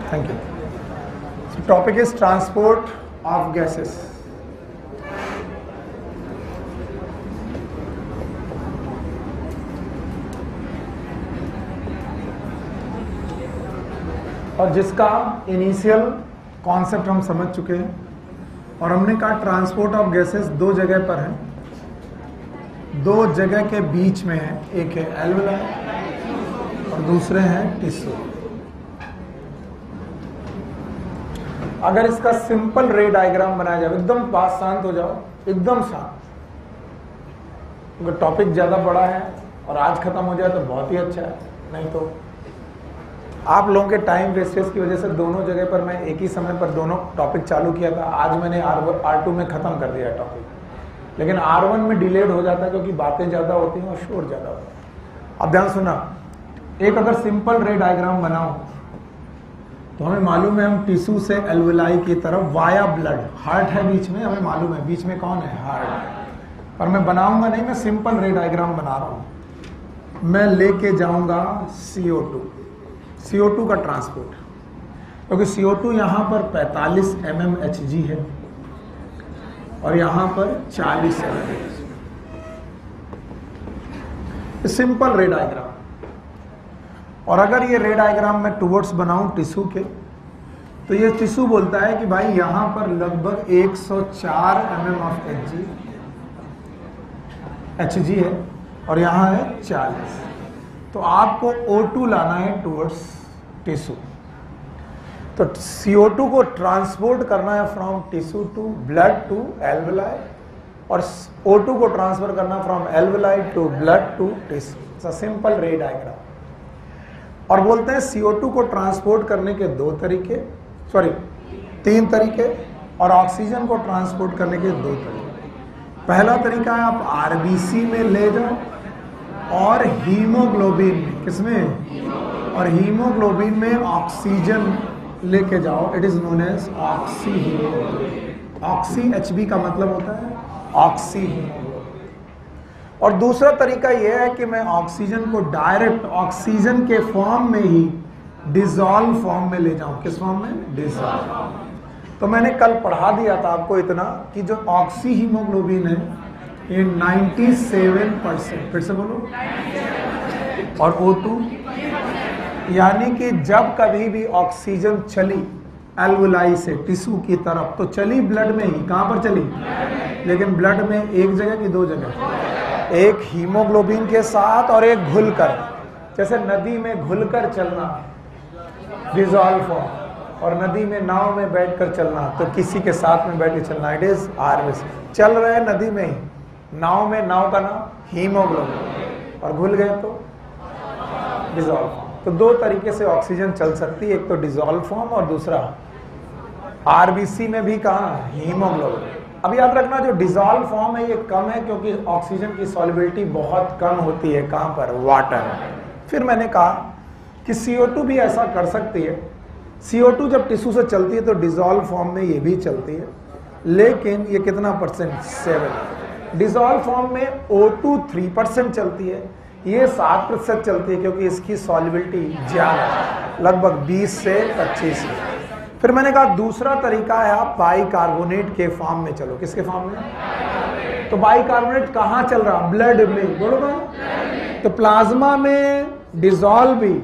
Thank you. So topic is transport of gases. और जिसका initial concept हम समझ चुके हैं और हमने कहा ट्रांसपोर्ट ऑफ गैसेस दो जगह पर है, दो जगह के बीच में है, एक है एल्वेलाई और दूसरे हैं टिश्यू। अगर इसका सिंपल रे डायग्राम बनाया जाए, एकदम पास शांत हो जाओ, एकदम शांत, क्योंकि टॉपिक ज्यादा बड़ा है और आज खत्म हो जाए तो बहुत ही अच्छा है, नहीं तो आप लोगों के टाइम वेस्टेज की वजह से दोनों जगह पर मैं एक ही समय पर दोनों टॉपिक चालू किया था। आज मैंने R2 में खत्म कर दिया टॉपिक, लेकिन R1 में डिलेड हो जाता है क्योंकि बातें ज्यादा होती हैं और शोर ज्यादा होता है। अब ध्यान सुना, एक अगर सिंपल रे डायग्राम बनाओ तो हमें मालूम है हम टिश्यू से एल्वेलाई की तरफ वाया ब्लड, हार्ट है बीच में, हमें मालूम है बीच में कौन है, हार्ट। पर मैं बनाऊंगा नहीं, मैं सिंपल रे डायग्राम बना रहा हूं। मैं लेके जाऊंगा CO2 का ट्रांसपोर्ट, क्योंकि CO2 यहां पर 45 mmHg है और यहां पर 40 mmHg। Simple ray diagram. और अगर ये रे डायग्राम मैं टुवर्ड्स बनाऊं टिश्यू के, तो ये टिश्यू बोलता है कि भाई यहां पर लगभग 104 mmHg है और यहां है 40। तो आपको O2 लाना है टुवर्ड्स टिश्यू। तो CO2 को ट्रांसपोर्ट करना है from tissue to blood to alveoli, और O2 को ट्रांसफर करना from alveoli to blood to tissue. It's a simple ray diagram. और बोलते हैं CO2 को ट्रांसपोर्ट करने के तीन तरीके, और ऑक्सीजन को ट्रांसपोर्ट करने के 2 तरीके। पहला तरीका है आप RBC में ले जाओ और हीमोग्लोबिन में, किसमें, और हीमोग्लोबिन में ऑक्सीजन लेके जाओ। It is known as oxy haemoglobin. Oxy HB का मतलब होता है ऑक्सी हीमोग्लोबिन। और दूसरा तरीका यह है कि मैं ऑक्सीजन को डायरेक्ट ऑक्सीजन के फॉर्म में ही डिसॉल्व फॉर्म में ले जाऊं। किस फॉर्म में? डिसॉल्व। तो मैंने कल पढ़ा दिया था आपको इतना कि जो ऑक्सी हीमोग्लोबिन है ये 97%, फिर से बोलो, और O2, यानी कि जब कभी भी ऑक्सीजन चली एल्वेलाई से टिश्यू की तरफ तो चली ब्लड में ही। कहां पर चली? लेकिन ब्लड में एक जगह की 2 जगह, एक हीमोग्लोबिन के साथ और एक घुलकर। जैसे नदी में घुलकर चलना डिसॉल्व फॉर्म, और नदी में नाव में बैठकर चलना, तो किसी के साथ में बैठ के चलना, इट इज RBC। चल रहे नदी में ही, नाव में, नाव का नाम हीमोग्लोबिन, और घुल गए तो डिसॉल्व फॉर्म। तो 2 तरीके से ऑक्सीजन चल सकती है, एक तो डिसॉल्व फॉर्म और दूसरा RBC में भी कहा हीमोग्लोबिन। अब याद रखना जो डिसॉल्व फॉर्म है ये कम है क्योंकि ऑक्सीजन की सॉल्युबिलिटी बहुत कम होती है। कहां पर? वाटर। फिर मैंने कहा कि CO2 भी ऐसा कर सकती है। CO2 जब टिश्यू से चलती है तो डिसॉल्व फॉर्म में ये भी चलती है, लेकिन ये कितना परसेंट? 7। डिसॉल्व फॉर्म में O2 3% चलती है, ये 7% चलती है क्योंकि इसकी सॉल्युबिलिटी ज्यादा, लगभग 20 से 25 है। फिर मैंने कहा दूसरा तरीका है आप बाइकार्बोनेट के फॉर्म में चलो। किसके फॉर्म में? तो बाइकार्बोनेट कहाँ चल रहा? ब्लड में। बोलो भाई। तो प्लाज्मा में डिसॉल्व भी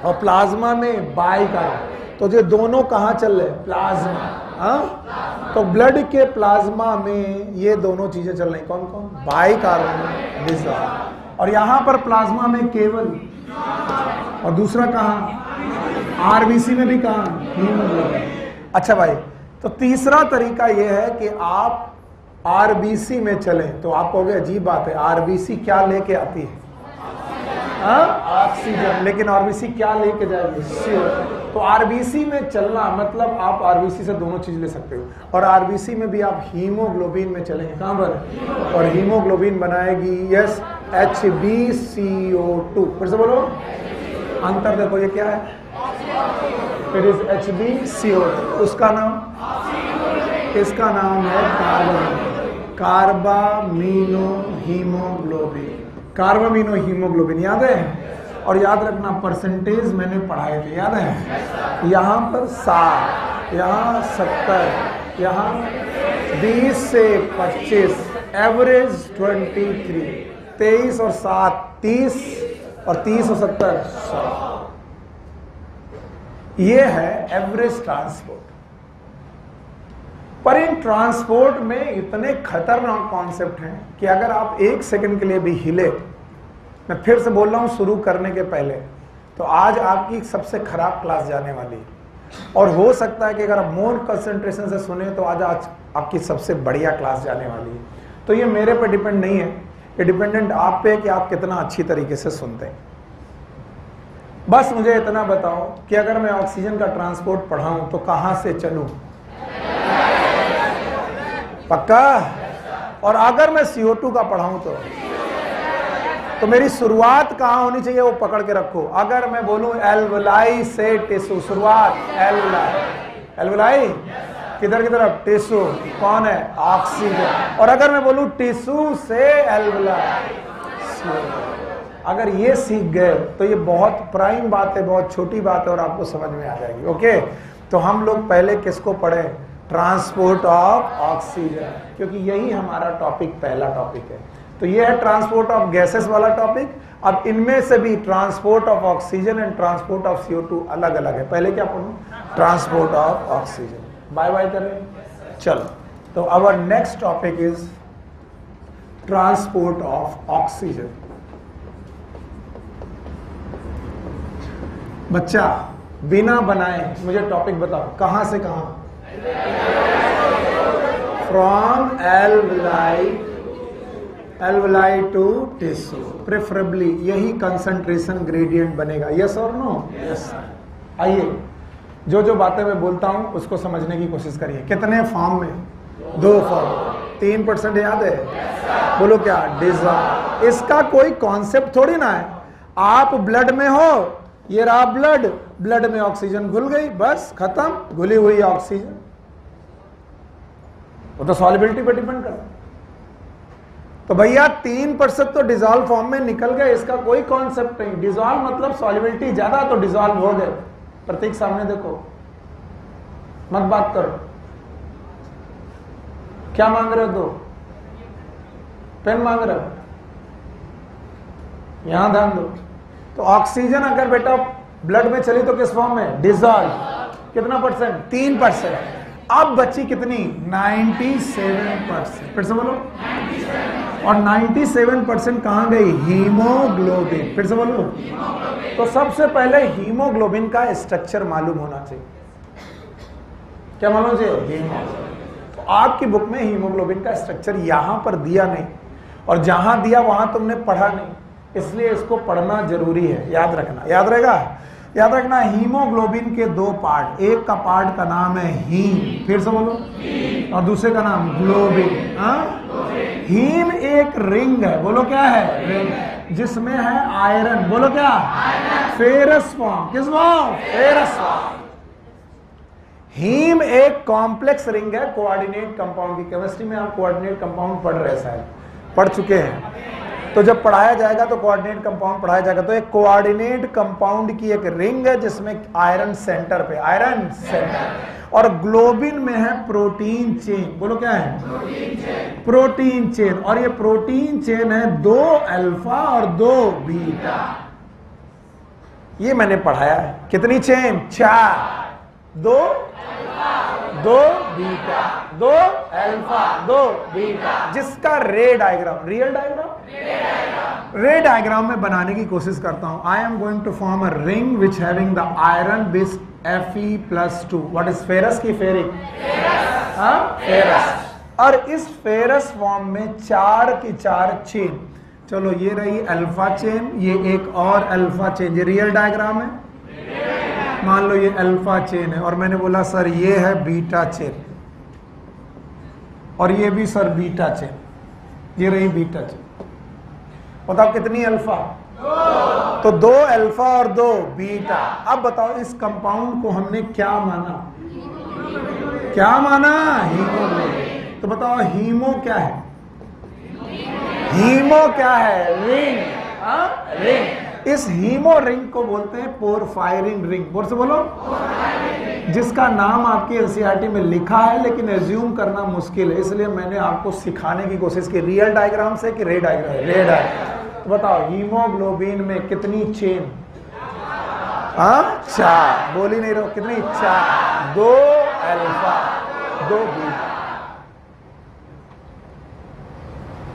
और प्लाज्मा में बाइकार्बोनेट, तो ये दोनों कहाँ चल रहे? प्लाज्मा। हाँ, तो ब्लड के प्लाज्मा में ये दोनों चीजें चल रही। कौन कौन? Bicarbonate, dissolve. और यहां पर प्लाज्मा में केवल, और दूसरा कहां? RBC में भी कहां? हीमोग्लोबिन। अच्छा भाई, तो तीसरा तरीका यह है कि आप RBC में चलें। तो आप कहोगे अजीब बात है, RBC क्या लेके आती है? ऑक्सीजन। लेकिन RBC क्या लेके जाएगी? CO2। तो RBC में चलना मतलब आप RBC से दोनों चीज ले सकते हो, और RBC में भी आप हीमोग्लोबिन में चलेंगे। कहां पर? और हीमोग्लोबिन बनाएगी यस HbCO2। फिर से बोलो, अंतर देखो, ये क्या है? It is HbCO2। उसका नाम, इसका नाम है कार्बामीनो हीमोग्लोबिन। कार्बामीनो हीमोग्लोबिन याद है? और याद रखना परसेंटेज मैंने पढ़ाए थे, याद है? यहाँ पर 60, यहाँ 70, यहाँ 20 से 25, एवरेज 23, 23 और 7 30 और 30 और 70 100। ये है एवरेज ट्रांसपोर्ट। पर इन ट्रांसपोर्ट में इतने खतरनाक कॉन्सेप्ट हैं कि अगर आप 1 सेकंड के लिए भी हिले, मैं फिर से बोल रहा हूं शुरू करने के पहले, तो आज आपकी सबसे खराब क्लास जाने वाली है। और हो सकता है कि अगर आप मोर कंसंट्रेशन से सुने तो आज आपकी सबसे बढ़िया क्लास जाने वाली है। तो ये मेरे पे डिपेंड नहीं है, ये डिपेंडेंट आप पे कि आप कितना अच्छी तरीके से सुनते हैं। बस मुझे इतना बताओ कि अगर मैं ऑक्सीजन का ट्रांसपोर्ट पढ़ाऊं तो कहां से चलूं? पक्का? और अगर मैं CO2 का पढ़ाऊं तो मेरी शुरुआत कहां होनी चाहिए वो पकड़ के रखो। अगर मैं बोलूं एल्वलाई से टिश्यू, शुरुआत एल्वलाई किधर की तरफ? टिश्यू। कौन है? ऑक्सीजन। और अगर मैं बोलूं टिश्यू से एल्वलाई, अगर ये सीख गए तो ये बहुत प्राइम बात है, बहुत छोटी बात है और आपको समझ में आ जाएगी। ओके, तो हम लोग पहले किसको पढ़े? ट्रांसपोर्ट ऑफ ऑक्सीजन, क्योंकि यही हमारा टॉपिक, पहला टॉपिक है। तो ये है ट्रांसपोर्ट ऑफ गैसेस वाला टॉपिक। अब इनमें से भी transport of oxygen and transport of CO2 अलग अलग है। पहले क्या पढ़ूं? Transport of oxygen. Bye bye करें, चलो। तो our next topic is transport of oxygen. बच्चा बिना बनाए मुझे टॉपिक बताओ, कहां से कहां? From alveoli to tissue, preferably यही कंसंट्रेशन ग्रेडियंट बनेगा। यस और नो? यस। आइए, जो जो बातें मैं बोलता हूं उसको समझने की कोशिश करिए। कितने फॉर्म में? 2 फॉर्म। 3% याद है? बोलो क्या? डिजॉल्व। इसका कोई कॉन्सेप्ट थोड़ी ना है। आप ब्लड में हो, ये रहा ब्लड में ऑक्सीजन घुल गई, बस खत्म, घुली हुई ऑक्सीजन। वो तो सॉल्युबिलिटी पे डिपेंड करता है। तो भैया 3% तो डिजॉल्व फॉर्म में निकल गए, इसका कोई कॉन्सेप्ट नहीं। डिजॉल्व मतलब सॉल्युबिलिटी ज्यादा, तो डिजॉल्व हो गए। प्रतीक सामने देखो, मत बात करो। क्या मांग रहे हो? 2 पेन मांग रहे हो? यहां ध्यान दो। तो ऑक्सीजन अगर बेटा ब्लड में चली तो किस फॉर्म में? डिजॉल्व। कितना %? 3%। अब बची कितनी? 97%। फिर से बोलो। और 97% कहां गई? हीमोग्लोबिन। फिर से बोलो। तो सबसे पहले हीमोग्लोबिन का स्ट्रक्चर मालूम होना चाहिए। क्या मालूम चाहिए? हीमोग्लोबिन। तो आपकी बुक में हीमोग्लोबिन का स्ट्रक्चर यहां पर दिया नहीं, और जहां दिया वहां तुमने पढ़ा नहीं, इसलिए इसको पढ़ना जरूरी है। याद रखना, याद रहेगा? याद रखना, हीमोग्लोबिन के 2 पार्ट, एक का पार्ट का नाम है हीम। फिर से बोलो। और दूसरे का नाम ग्लोबिन। हीम एक रिंग है, बोलो क्या है? रिंग, जिसमें है आयरन। बोलो क्या? Ferrous form. किस फॉर्म? Ferrous form. हीम एक कॉम्प्लेक्स रिंग है कोऑर्डिनेट कंपाउंड की। केमिस्ट्री में आप कोऑर्डिनेट कंपाउंड पढ़ रहे, शायद पढ़ चुके हैं। तो जब पढ़ाया जाएगा तो कोऑर्डिनेट कंपाउंड पढ़ाया जाएगा। तो एक कोऑर्डिनेट कंपाउंड की एक रिंग है जिसमें आयरन सेंटर पे, आयरन सेंटर। और ग्लोबिन में है प्रोटीन चेन। बोलो क्या है? Protein chain. और ये प्रोटीन चेन है 2 अल्फा और 2 बीटा। ये मैंने पढ़ाया है। कितनी चेन? 4। 2 बीटा, 2 अल्फा 2 बीटा, जिसका ray diagram, real diagram, ray diagram में बनाने की कोशिश करता हूं। I am going to form a ring which having the iron base Fe+2। What is ferrous की फेरिक? फेरस। और इस फेरस फॉर्म में 4 की 4 चेन। चलो, ये रही अल्फा चेन, ये एक और अल्फा चेन। ये रियल डायग्राम है। मान लो ये अल्फा चेन है, और मैंने बोला सर ये है बीटा चेन, और ये भी सर बीटा चेन। ये रही बीटा चेन। बताओ कितनी अल्फा? 2। तो 2 अल्फा और 2 बीटा। अब बताओ इस कंपाउंड को हमने क्या माना? क्या माना? हीमोग्लोबिन। तो बताओ हीमो क्या है? हीमो क्या है? रिंग। रिंग। इस हीमो रिंग को बोलते हैं पोरफायरिन रिंग। बोल से बोलो, जिसका नाम आपकी एनसीईआरटी में लिखा है लेकिन एज्यूम करना मुश्किल है, इसलिए मैंने आपको सिखाने की कोशिश की। रियल डायग्राम से कि रे डायग्राम? Ray diagram. तो बताओ हीमोग्लोबिन में कितनी चेन? चार। बोल ही नहीं रहो, कितनी? चार। 2 अल्फा 2 बीटा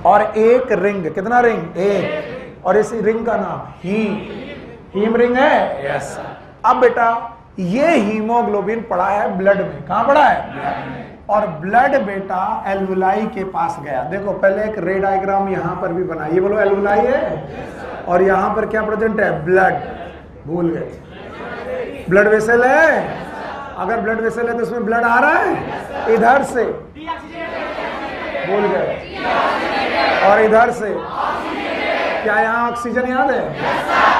और 1 रिंग। कितना रिंग? 1। और इस रिंग का नाम हीम रिंग है। यस। अब बेटा ये हीमोग्लोबिन पड़ा है ब्लड में। कहां पड़ा है? ब्लड में। और ब्लड बेटा एल्वुलाई के पास गया। देखो पहले एक रे डायग्राम यहां पर भी बना। ये बोलो एल्वुलाई है और यहां पर क्या प्रेजेंट है? ब्लड। भूल गए? ब्लड वेसल है। अगर ब्लड वेसल है तो इसमें ब्लड आ रहा है इधर से। भूल गए? और इधर से क्या यहाँ ऑक्सीजन याद है?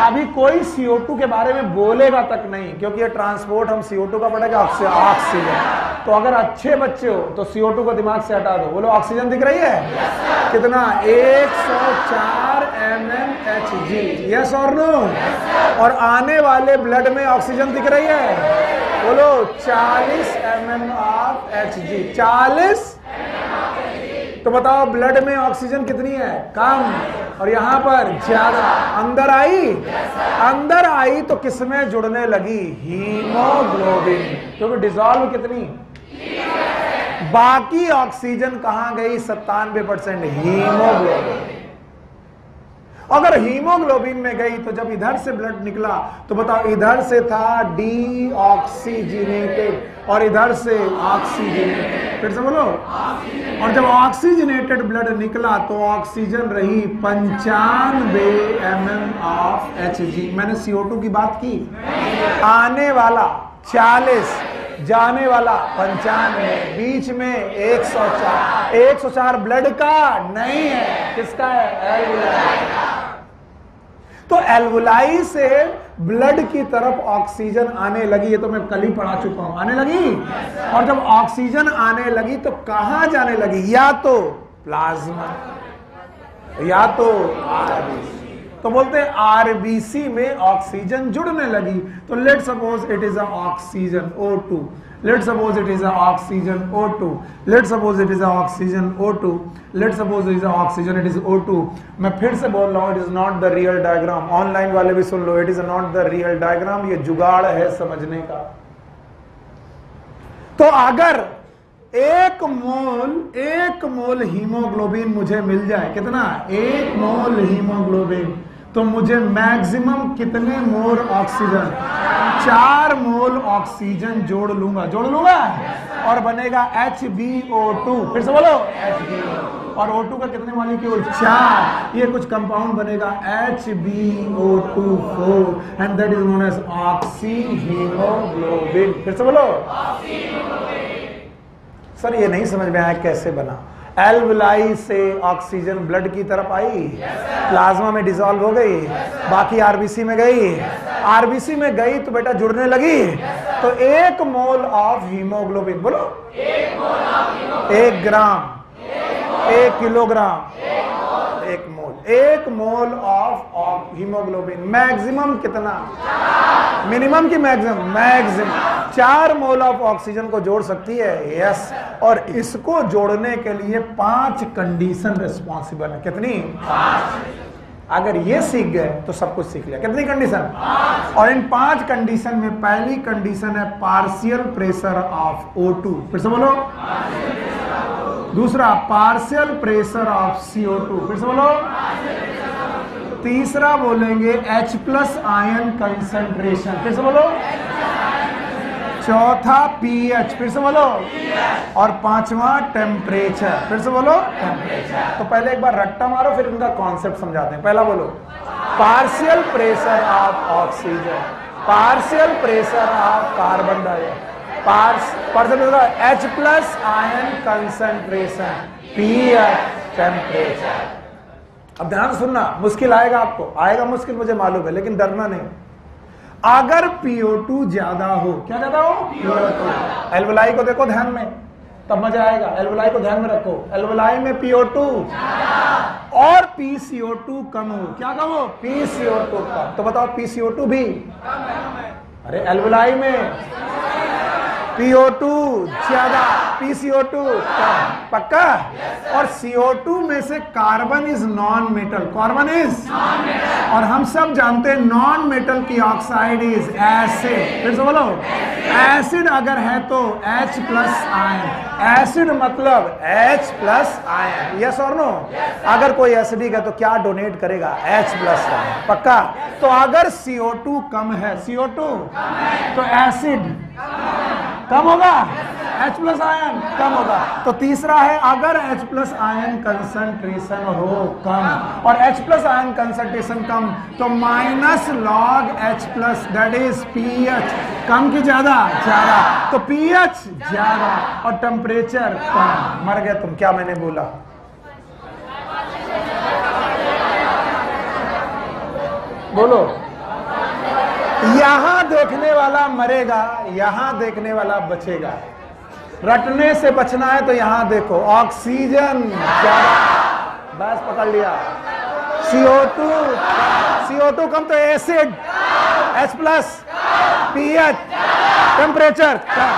अभी कोई CO2 के बारे में बोलेगा तक नहीं, क्योंकि ये ट्रांसपोर्ट हम CO2 का पड़ेगा ऑक्सीजन। तो अगर अच्छे बच्चे हो तो CO2 को दिमाग से हटा दो। बोलो ऑक्सीजन दिख रही है? कितना? 104 mmHg। यस और नो? और आने वाले ब्लड में ऑक्सीजन दिख रही है? बोलो 40 mmHg। 40। तो बताओ ब्लड में ऑक्सीजन कितनी है? कम। और यहां पर ज्यादा। अंदर आई? अंदर आई तो किसमें जुड़ने लगी? हीमोग्लोबिन। क्योंकि डिसॉल्व कितनी? बाकी ऑक्सीजन कहां गई? 97% हीमोग्लोबिन। अगर हीमोग्लोबिन में गई तो जब इधर से ब्लड निकला तो बताओ इधर से था डीऑक्सीजनेटेड और इधर से ऑक्सीजनेटेड। फिर से बोलो। और जब ऑक्सीजनेटेड ब्लड निकला तो ऑक्सीजन रही 95 mmHg। मैंने CO2 की बात की। आने वाला 40, जाने वाला 95, बीच में 104। 104 ब्लड का नहीं है, किसका है? एल्वुलाई का। तो एल्वुलाई से ब्लड की तरफ ऑक्सीजन आने लगी। ये तो मैं कल ही पढ़ा चुका हूं। आने लगी। और जब ऑक्सीजन आने लगी तो कहां जाने लगी? या तो प्लाज्मा या तो आरबीसी। तो बोलते हैं आरबीसी में ऑक्सीजन जुड़ने लगी। तो let suppose it is oxygen O2। Let suppose it is oxygen O2। Let suppose it is oxygen O2। Let suppose it is oxygen, it is O2। मैं फिर से बोल रहा हूं, it is not the real diagram. Online वाले भी सुन लो, it is not the real diagram. ये जुगाड़ है समझने का। तो अगर 1 मोल हीमोग्लोबिन मुझे मिल जाए, कितना? 1 मोल हीमोग्लोबिन, तो मुझे मैक्सिमम कितने मोल ऑक्सीजन? 4 मोल ऑक्सीजन जोड़ लूंगा और बनेगा HbO2। फिर से बोलो HbO2। और O2 का कितने मॉलिक्यूल? 4। ये कुछ कंपाउंड बनेगा HbO2 and that is known as oxy haemoglobin. फिर से बोलो। सर ये नहीं समझ में आया कैसे बना? एल्वुलाई से ऑक्सीजन ब्लड की तरफ आई, प्लाज्मा में डिसॉल्व हो गई, बाकी आरबीसी में गई। आरबीसी में गई तो बेटा जुड़ने लगी। तो 1 मोल ऑफ हीमोग्लोबिन, बोलो 1 ग्राम, 1 kilogram, 1 mole of haemoglobin. Maximum कितना? मिनिमम की मैक्सिमम 4 मोल ऑफ ऑक्सीजन को जोड़ सकती है। यस। और इसको जोड़ने के लिए 5 कंडीशन रिस्पॉन्सिबल है। कितनी? 5। अगर ये सीख गए तो सब कुछ सीख लिया। कितनी कंडीशन? 5। और इन 5 कंडीशन में पहली कंडीशन है पार्शियल प्रेशर ऑफ O2। फिर से बोलो। दूसरा पार्शियल प्रेशर ऑफ CO2। फिर से बोलो। तीसरा बोलेंगे H+ आयन कंसंट्रेशन। फिर से बोलो। चौथा pH। फिर से बोलो। और 5वां टेम्परेचर। फिर से बोलो टेम्परेचर। तो पहले एक बार रट्टा मारो फिर इनका कॉन्सेप्ट समझाते हैं। पहला बोलो partial pressure of oxygen, partial pressure of carbon dioxide, H+ ion concentration, pH, temperature. अब ध्यान सुनना, मुश्किल आएगा आपको, आएगा मुश्किल मुझे मालूम है, लेकिन डरना नहीं। अगर PO2 ज्यादा हो, क्या ज्यादा हो? PO2। एल्वुलाई को देखो ध्यान में, तब मजा आएगा। एल्वुलाई को ध्यान में रखो। एल्वुलाई में PO2 और PCO2 कम हो। क्या कम हो? PCO2 कम। तो बताओ PCO2 भी, अरे एल्वुलाई में PO2 ज्यादा, PCO2 कम, पक्का। और CO2 में से carbon is non metal, carbon is, और हम सब जानते हैं नॉन मेटल की ऑक्साइड इज एसिड। फिर से बोलो, एसिड अगर है तो H प्लस आयन, एसिड मतलब H प्लस आयन, यस और नो। अगर कोई एसिडिक है तो क्या डोनेट करेगा? H प्लस आयन, पक्का। तो अगर CO2 कम है, CO2 तो एसिड कम होगा, H प्लस आयन कम होगा। तो तीसरा है, अगर H प्लस आयन कंसंट्रेशन हो कम और H प्लस आयन कंसंट्रेशन कम तो minus log H plus that is pH, कम की ज्यादा? ज्यादा। तो pH ज्यादा और टेम्परेचर कम। मर गए तुम। क्या मैंने बोला? बोलो। यहां देखने वाला मरेगा, यहां देखने वाला बचेगा। रटने से बचना है तो यहां देखो, ऑक्सीजन ज्यादा, बस पकड़ लिया। CO2 कम तो acid H plus, pH, temperature कम।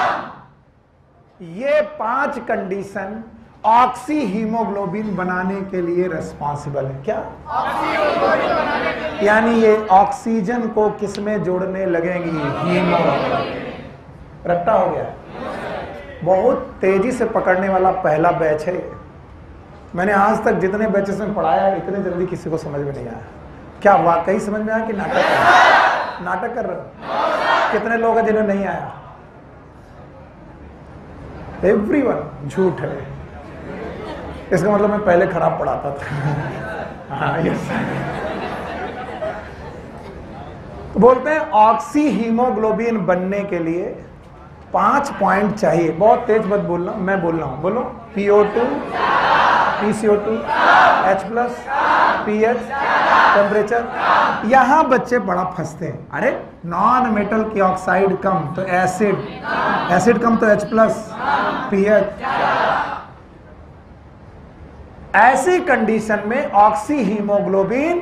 ये 5 कंडीशन ऑक्सी हीमोग्लोबिन बनाने के लिए रिस्पॉन्सिबल है। क्या? यानी ये ऑक्सीजन को किसमें जोड़ने लगेंगी? हीमोग्लोबिन। रट्टा हो गया। बहुत तेजी से पकड़ने वाला पहला बैच है। मैंने आज तक जितने बैचेस में पढ़ाया इतने जल्दी किसी को समझ में नहीं आया। क्या वाकई समझ में आया कि नाटक कर रहे? नाटक कर रहे? कितने लोग हैं जिन्हें नहीं आया? एवरीवन झूठ है। इसका मतलब मैं पहले खराब पढ़ाता था। हाँ, यस। तो बोलते हैं ऑक्सी हीमोग्लोबिन बनने के लिए 5 पॉइंट चाहिए। बहुत तेज मत बोलना, मैं बोल रहा हूं। बोलो। PO2, PCO2, H plus, pH, temperature. यहां बच्चे बड़ा फंसते हैं। अरे नॉन मेटल की ऑक्साइड कम तो एसिड, एसिड कम तो H प्लस, pH। ऐसी कंडीशन में ऑक्सी हीमोग्लोबिन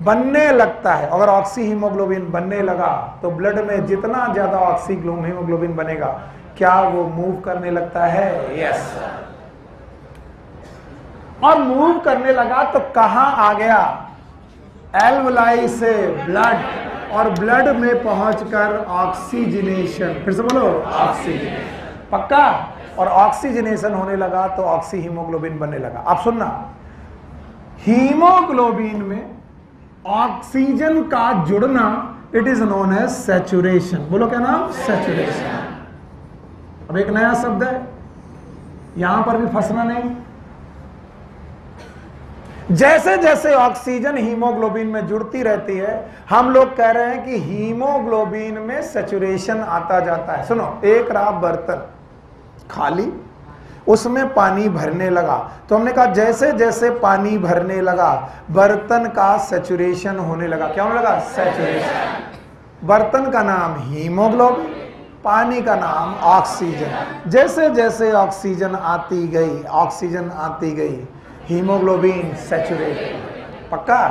बनने लगता है। अगर ऑक्सी हीमोग्लोबिन बनने लगा तो ब्लड में जितना ज्यादा ऑक्सी हीमोग्लोबिन बनेगा, क्या वो मूव करने लगता है? यस। और मूव करने लगा तो कहां आ गया? एल्वुलाई से ब्लड, और ब्लड में पहुंचकर ऑक्सीजनेशन। फिर से बोलो, ऑक्सीजन, पक्का। और ऑक्सीजनेशन होने लगा तो ऑक्सी हीमोग्लोबिन बनने लगा। अब सुनना, हीमोग्लोबिन में ऑक्सीजन का जुड़ना it is known as saturation. बोलो क्या नाम? सैचुरेशन। अब एक नया शब्द है, यहां पर भी फंसना नहीं। जैसे जैसे ऑक्सीजन हीमोग्लोबिन में जुड़ती रहती है, हम लोग कह रहे हैं कि हीमोग्लोबिन में सैचुरेशन आता जाता है। सुनो, एक रहा बर्तन खाली, उसमें पानी भरने लगा, तो हमने कहा जैसे जैसे पानी भरने लगा बर्तन का सैचुरेशन होने लगा। क्या होने लगा? सैचुरेशन। बर्तन का नाम हीमोग्लोबिन, पानी का नाम ऑक्सीजन। जैसे जैसे ऑक्सीजन आती गई हीमोग्लोबिन सैचुरेट, पक्का।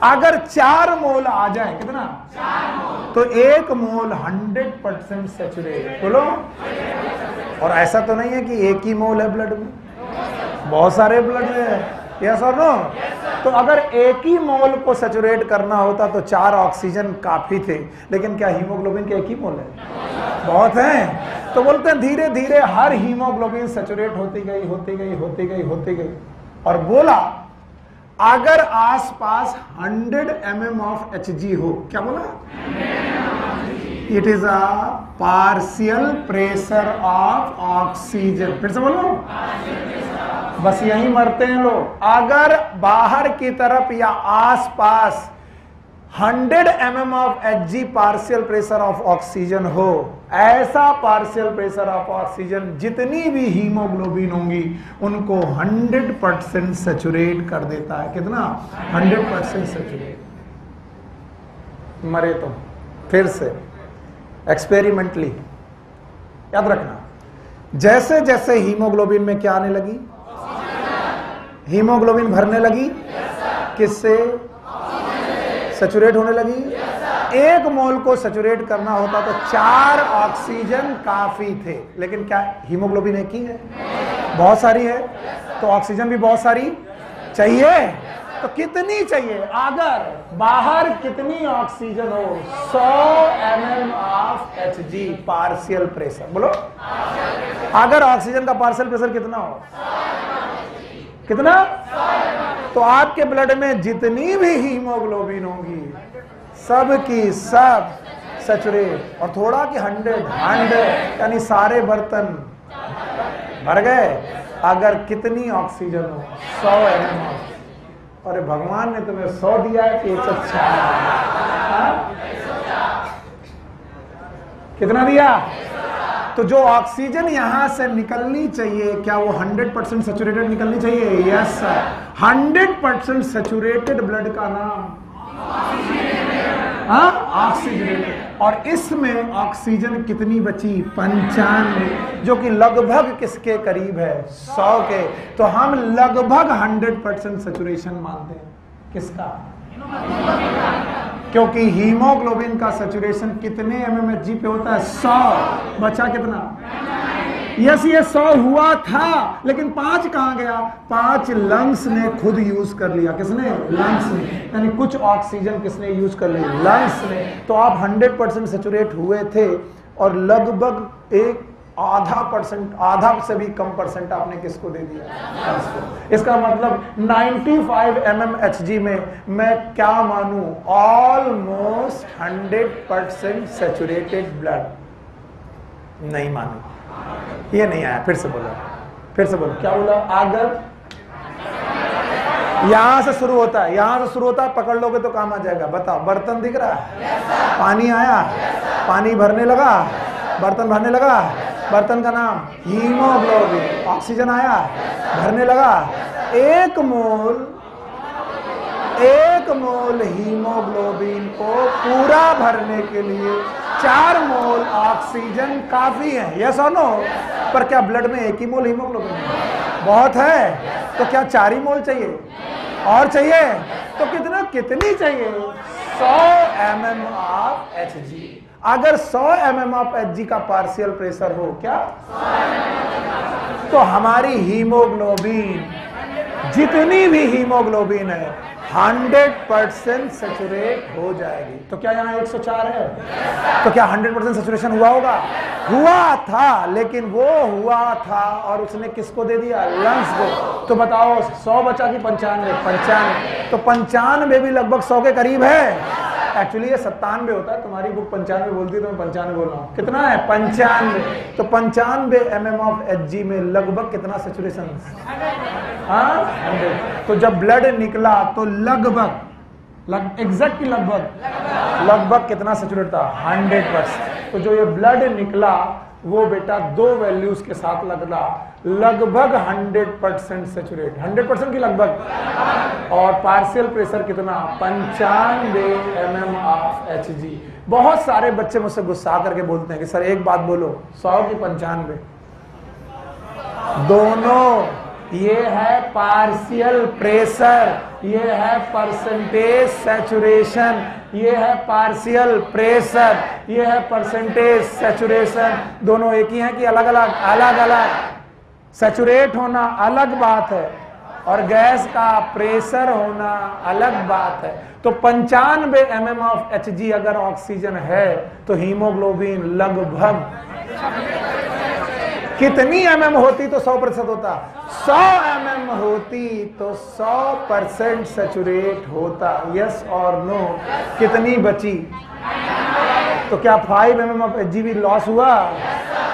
अगर 4 मोल आ जाए, कितना? 4 मोल, तो 1 मोल 100% सैचुरेट। बोलो। और ऐसा तो नहीं है कि 1 ही मोल है ब्लड में, बहुत सारे ब्लड में, यस और नो? तो अगर 1 ही मोल को सैचुरेट करना होता तो 4 ऑक्सीजन काफी थे, लेकिन क्या हीमोग्लोबिन के 1 ही मोल है? बहुत हैं। तो बोलते हैं धीरे धीरे हर हीमोग्लोबिन सैचुरेट होती गई और बोला अगर आसपास 100 mm ऑफ Hg हो, क्या बोला? It is a partial pressure of oxygen. फिर से बोलो, बस यही मरते हैं लोग। अगर बाहर की तरफ या आसपास 100 mm of Hg partial pressure of oxygen हो, ऐसा पार्शियल प्रेशर ऑफ ऑक्सीजन जितनी भी हीमोग्लोबिन होंगी उनको 100% सैचुरेट कर देता है। कितना? 100% सैचुरेट। मरे तो फिर से एक्सपेरिमेंटली याद रखना, जैसे जैसे हीमोग्लोबिन में क्या आने लगी? हीमोग्लोबिन भरने लगी, किससे? सैचुरेट होने लगी। एक मोल को सैचुरेट करना होता तो 4 ऑक्सीजन काफी थे, लेकिन क्या हीमोग्लोबिन एक ही है? बहुत सारी है, तो ऑक्सीजन भी बहुत सारी चाहिए। तो कितनी चाहिए? अगर बाहर कितनी ऑक्सीजन हो? 100 mm of Hg partial pressure. बोलो, अगर ऑक्सीजन का पार्शियल प्रेशर कितना हो? कितना? तो आपके ब्लड में जितनी भी हीमोग्लोबिन होगी सब की सब सैचुरेट, और थोड़ा कि 100 यानी सारे बर्तन भर गए। अगर कितनी ऑक्सीजन हो? 100 mm। अरे भगवान ने तुम्हें 100 दिया है कि 104? कितना दिया? तो जो ऑक्सीजन यहां से निकलनी चाहिए, क्या वो 100% सैचुरेटेड निकलनी चाहिए? Yes sir. 100% सैचुरेटेड ब्लड का नाम ऑक्सीजनेटेड। और इसमें ऑक्सीजन कितनी बची? 95, जो कि लगभग किसके करीब है? 100 के। तो हम लगभग 100% सैचुरेशन मानते हैं। किसका? क्योंकि हीमोग्लोबिन का सैचुरेशन कितने mmHg पे होता है? 100। बचा कितना? यस, ये 100 हुआ था, लेकिन 5 कहां गया? 5 लंग्स ने खुद यूज कर लिया। किसने? लंग्स ने। यानी कुछ ऑक्सीजन किसने यूज कर ली? लंग्स ने। तो आप 100% सैचुरेट हुए थे, और लगभग एक आधा से भी कम परसेंट आपने किसको दे दिया? इसका मतलब 95 mmHg में मैं क्या मानूं? ऑलमोस्ट 100% सैचुरेटेड ब्लड नहीं मानू। ये नहीं आया। फिर से बोलो, फिर से बोलो। क्या बोला? अगर यहां से शुरू होता है, यहां से शुरू होता है, पकड़ लोगे तो काम आ जाएगा। बताओ, बर्तन दिख रहा है? पानी आया, पानी भरने लगा, बर्तन भरने लगा, बर्तन का नाम हीमोग्लोबिन। ऑक्सीजन आया, भरने लगा। एक मोल हीमोग्लोबिन को पूरा भरने के लिए 4 मोल ऑक्सीजन काफी है। यस और नो? पर क्या ब्लड में 1 ही मोल हीमोग्लोबिन है? बहुत है। तो क्या 4 ही मोल चाहिए? और चाहिए? तो कितनी चाहिए? 100 mm ऑफ Hg। अगर 100 mm ऑफ Hg का पार्शियल प्रेशर हो, क्या? तो हमारी हीमोग्लोबिन, जितनी भी हीमोग्लोबिन है, 100% सैचुरेट हो जाएगी। तो क्या यहाँ 104 है? तो क्या 100% सैचुरेशन हुआ होगा? हुआ था, लेकिन वो हुआ था और उसने किसको दे दिया? लंग्स को। तो बताओ, 100 बचा कि 95? 95। तो 95 भी लगभग 100 के करीब है। एक्चुअली ये 97 होता है, तुम्हारी बुक 95 बोलती है तो मैं 95 बोल रहा हूँ। कितना है? 95। तो 95 mm ऑफ Hg में लगभग कितना सैचुरेशन? 100। तो जब ब्लड निकला तो लगभग एग्जैक्टली लगभग कितना सैचुरेट था? 100%। तो जो ये ब्लड निकला वो बेटा 2 वैल्यूज के साथ लगभग 100% सैचुरेट। 100% की लगभग। और पार्शियल प्रेशर कितना? 95 mm ऑफ Hg। बहुत सारे बच्चे मुझसे गुस्सा करके बोलते हैं कि सर एक बात बोलो, 100 की 95? दोनों। ये है पार्शियल प्रेशर, ये है परसेंटेज सैचुरेशन। ये है पार्शियल प्रेशर, ये है परसेंटेज सैचुरेशन। दोनों एक ही हैं कि अलग अलग? अलग अलग। सैचुरेट होना अलग बात है और गैस का प्रेशर होना अलग बात है। तो 95 mm ऑफ Hg अगर ऑक्सीजन है तो हीमोग्लोबिन लगभग कितनी mm होती तो 100% होता? 100 mm होती तो 100% सैचुरेट होता। यस और नो? कितनी बची? तो क्या 5 mm ऑफ Hg भी लॉस हुआ?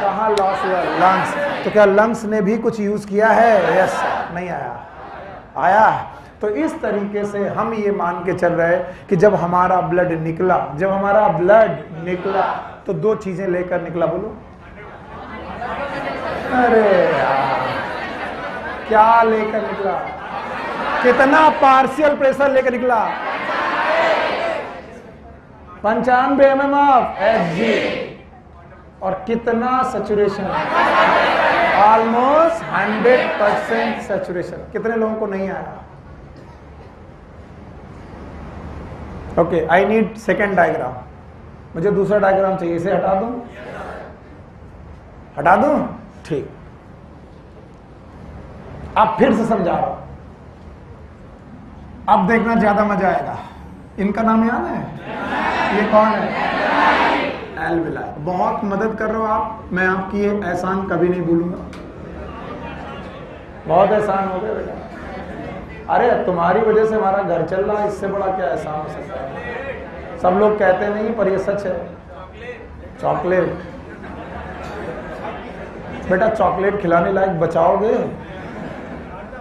कहाँ लॉस हुआ? लंग्स। तो क्या लंग्स ने भी कुछ यूज किया है? यस। नहीं आया। तो इस तरीके से हम ये मान के चल रहे हैं कि जब हमारा ब्लड निकला तो 2 चीजें लेकर निकला। बोलो, अरे यार, क्या लेकर निकला? कितना पार्शियल प्रेशर लेकर निकला? 95 mm ऑफ Hg। और कितना सैचुरेशन? Almost 100% saturation. कितने लोगों को नहीं आया? Okay, I need second diagram. मुझे दूसरा डायग्राम चाहिए, इसे हटा दूं? हटा दूं? ठीक, अब फिर से समझा रहा हूं, अब देखना ज्यादा मजा आएगा। इनका नाम याद है? ये कौन है? एल्विलाई। बहुत मदद कर रहे हो आप, मैं आपकी ये एहसान कभी नहीं भूलूंगा, बहुत एहसान हो गया बेटा। अरे तुम्हारी वजह से हमारा घर चल रहा है, इससे बड़ा क्या एहसान हो सकता है? सब लोग कहते नहीं पर ये सच है। चॉकलेट बेटा, चॉकलेट खिलाने लायक बचाओगे,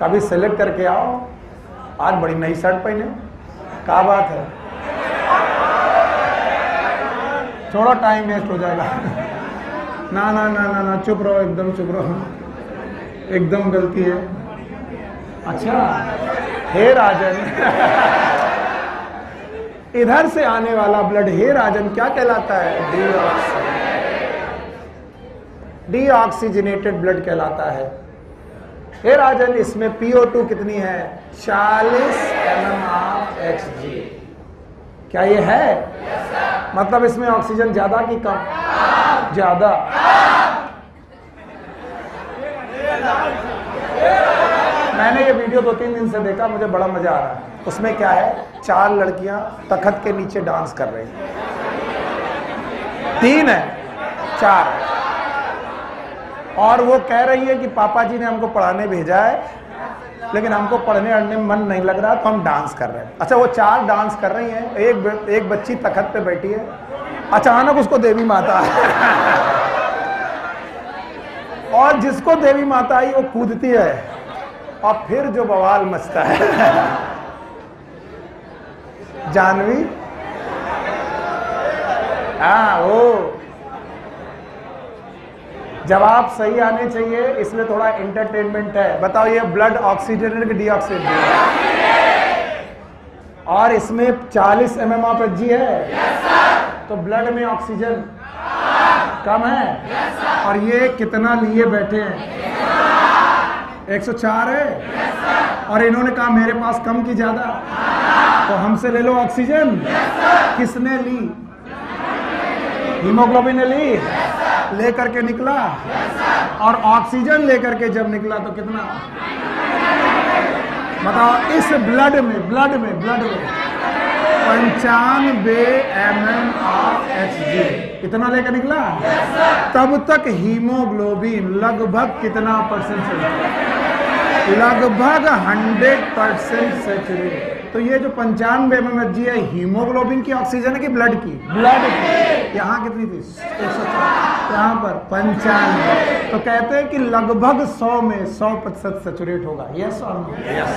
कभी सेलेक्ट करके आओ। आज बड़ी नई शर्ट पहने, क्या बात है? थोड़ा टाइम वेस्ट हो जाएगा। ना ना ना ना ना, चुप रहो, एकदम चुप रहो, एकदम गलती है। अच्छा, हे राजन इधर से आने वाला ब्लड, हे राजन, क्या कहलाता है? डीऑक्सीजनेटेड ब्लड कहलाता है। हे राजन, इसमें PO2 कितनी है? 40 mmHg। क्या ये है? मतलब इसमें ऑक्सीजन ज्यादा कि कम? ज्यादा। मैंने ये वीडियो 2-3 दिन से देखा, मुझे बड़ा मजा आ रहा है। उसमें क्या है, 4 लड़कियां तखत के नीचे डांस कर रही हैं। 3 है, 4 है, और वो कह रही है कि पापा जी ने हमको पढ़ाने भेजा है, लेकिन हमको पढ़ने अड़ने में मन नहीं लग रहा, तो हम डांस कर रहे हैं। अच्छा, वो 4 डांस कर रही हैं, एक बच्ची तखत पे बैठी है, अचानक उसको देवी माता और जिसको देवी माता आई वो कूदती है, और फिर जो बवाल मचता है जानवी, हाँ, वो जवाब सही आने चाहिए, इसमें थोड़ा एंटरटेनमेंट है। बताओ, ये ब्लड ऑक्सीजनेटेड कि डीऑक्सीजनेटेड? और इसमें 40 mmHg है, तो ब्लड में ऑक्सीजन कम है। और ये कितना लिए बैठे हैं? 104 है, और इन्होंने कहा मेरे पास कम की ज्यादा, तो हमसे ले लो ऑक्सीजन। किसने ली? हीमोग्लोबिन ने ली, लेकर के निकला, और ऑक्सीजन लेकर के जब निकला तो कितना? बताओ, इस ब्लड में 95 mmHg इतना लेकर निकला। तब तक हीमोग्लोबिन लगभग कितना परसेंट सेचुरेट? लगभग 100% सेचुरेट। तो ये जो 95 mmHg है, हीमोग्लोबिन की ऑक्सीजन है कि ब्लड की? ब्लड की। यहाँ कितनी थी? 104, यहाँ पर 95। तो कहते हैं कि लगभग 100 में 100% सेचुरेट होगा। यस और नो? यस।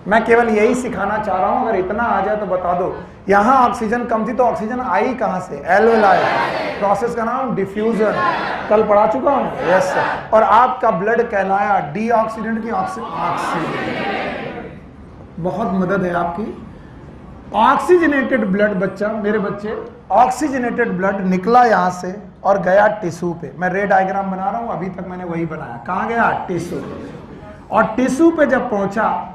मैं केवल यही सिखाना चाह रहा हूं, अगर इतना आ जाए तो बता दो। यहां ऑक्सीजन कम थी तो ऑक्सीजन आई कहां से? एल्वेलाई। प्रोसेस का नाम डिफ्यूजन, कल पढ़ा चुका हूं। Yes sir. और आपका ब्लड कहलाया डीऑक्सीडेंट की ऑक्सीजन। बहुत मदद है आपकी। ऑक्सीजनेटेड ब्लड, बच्चा, मेरे बच्चे, ऑक्सीजनेटेड ब्लड निकला यहां से और गया टिश्यू पे। मैं रेड डायग्राम बना रहा हूं, अभी तक मैंने वही बनाया। कहां गया? टिश्यू। और टिश्यू पे जब पहुंचा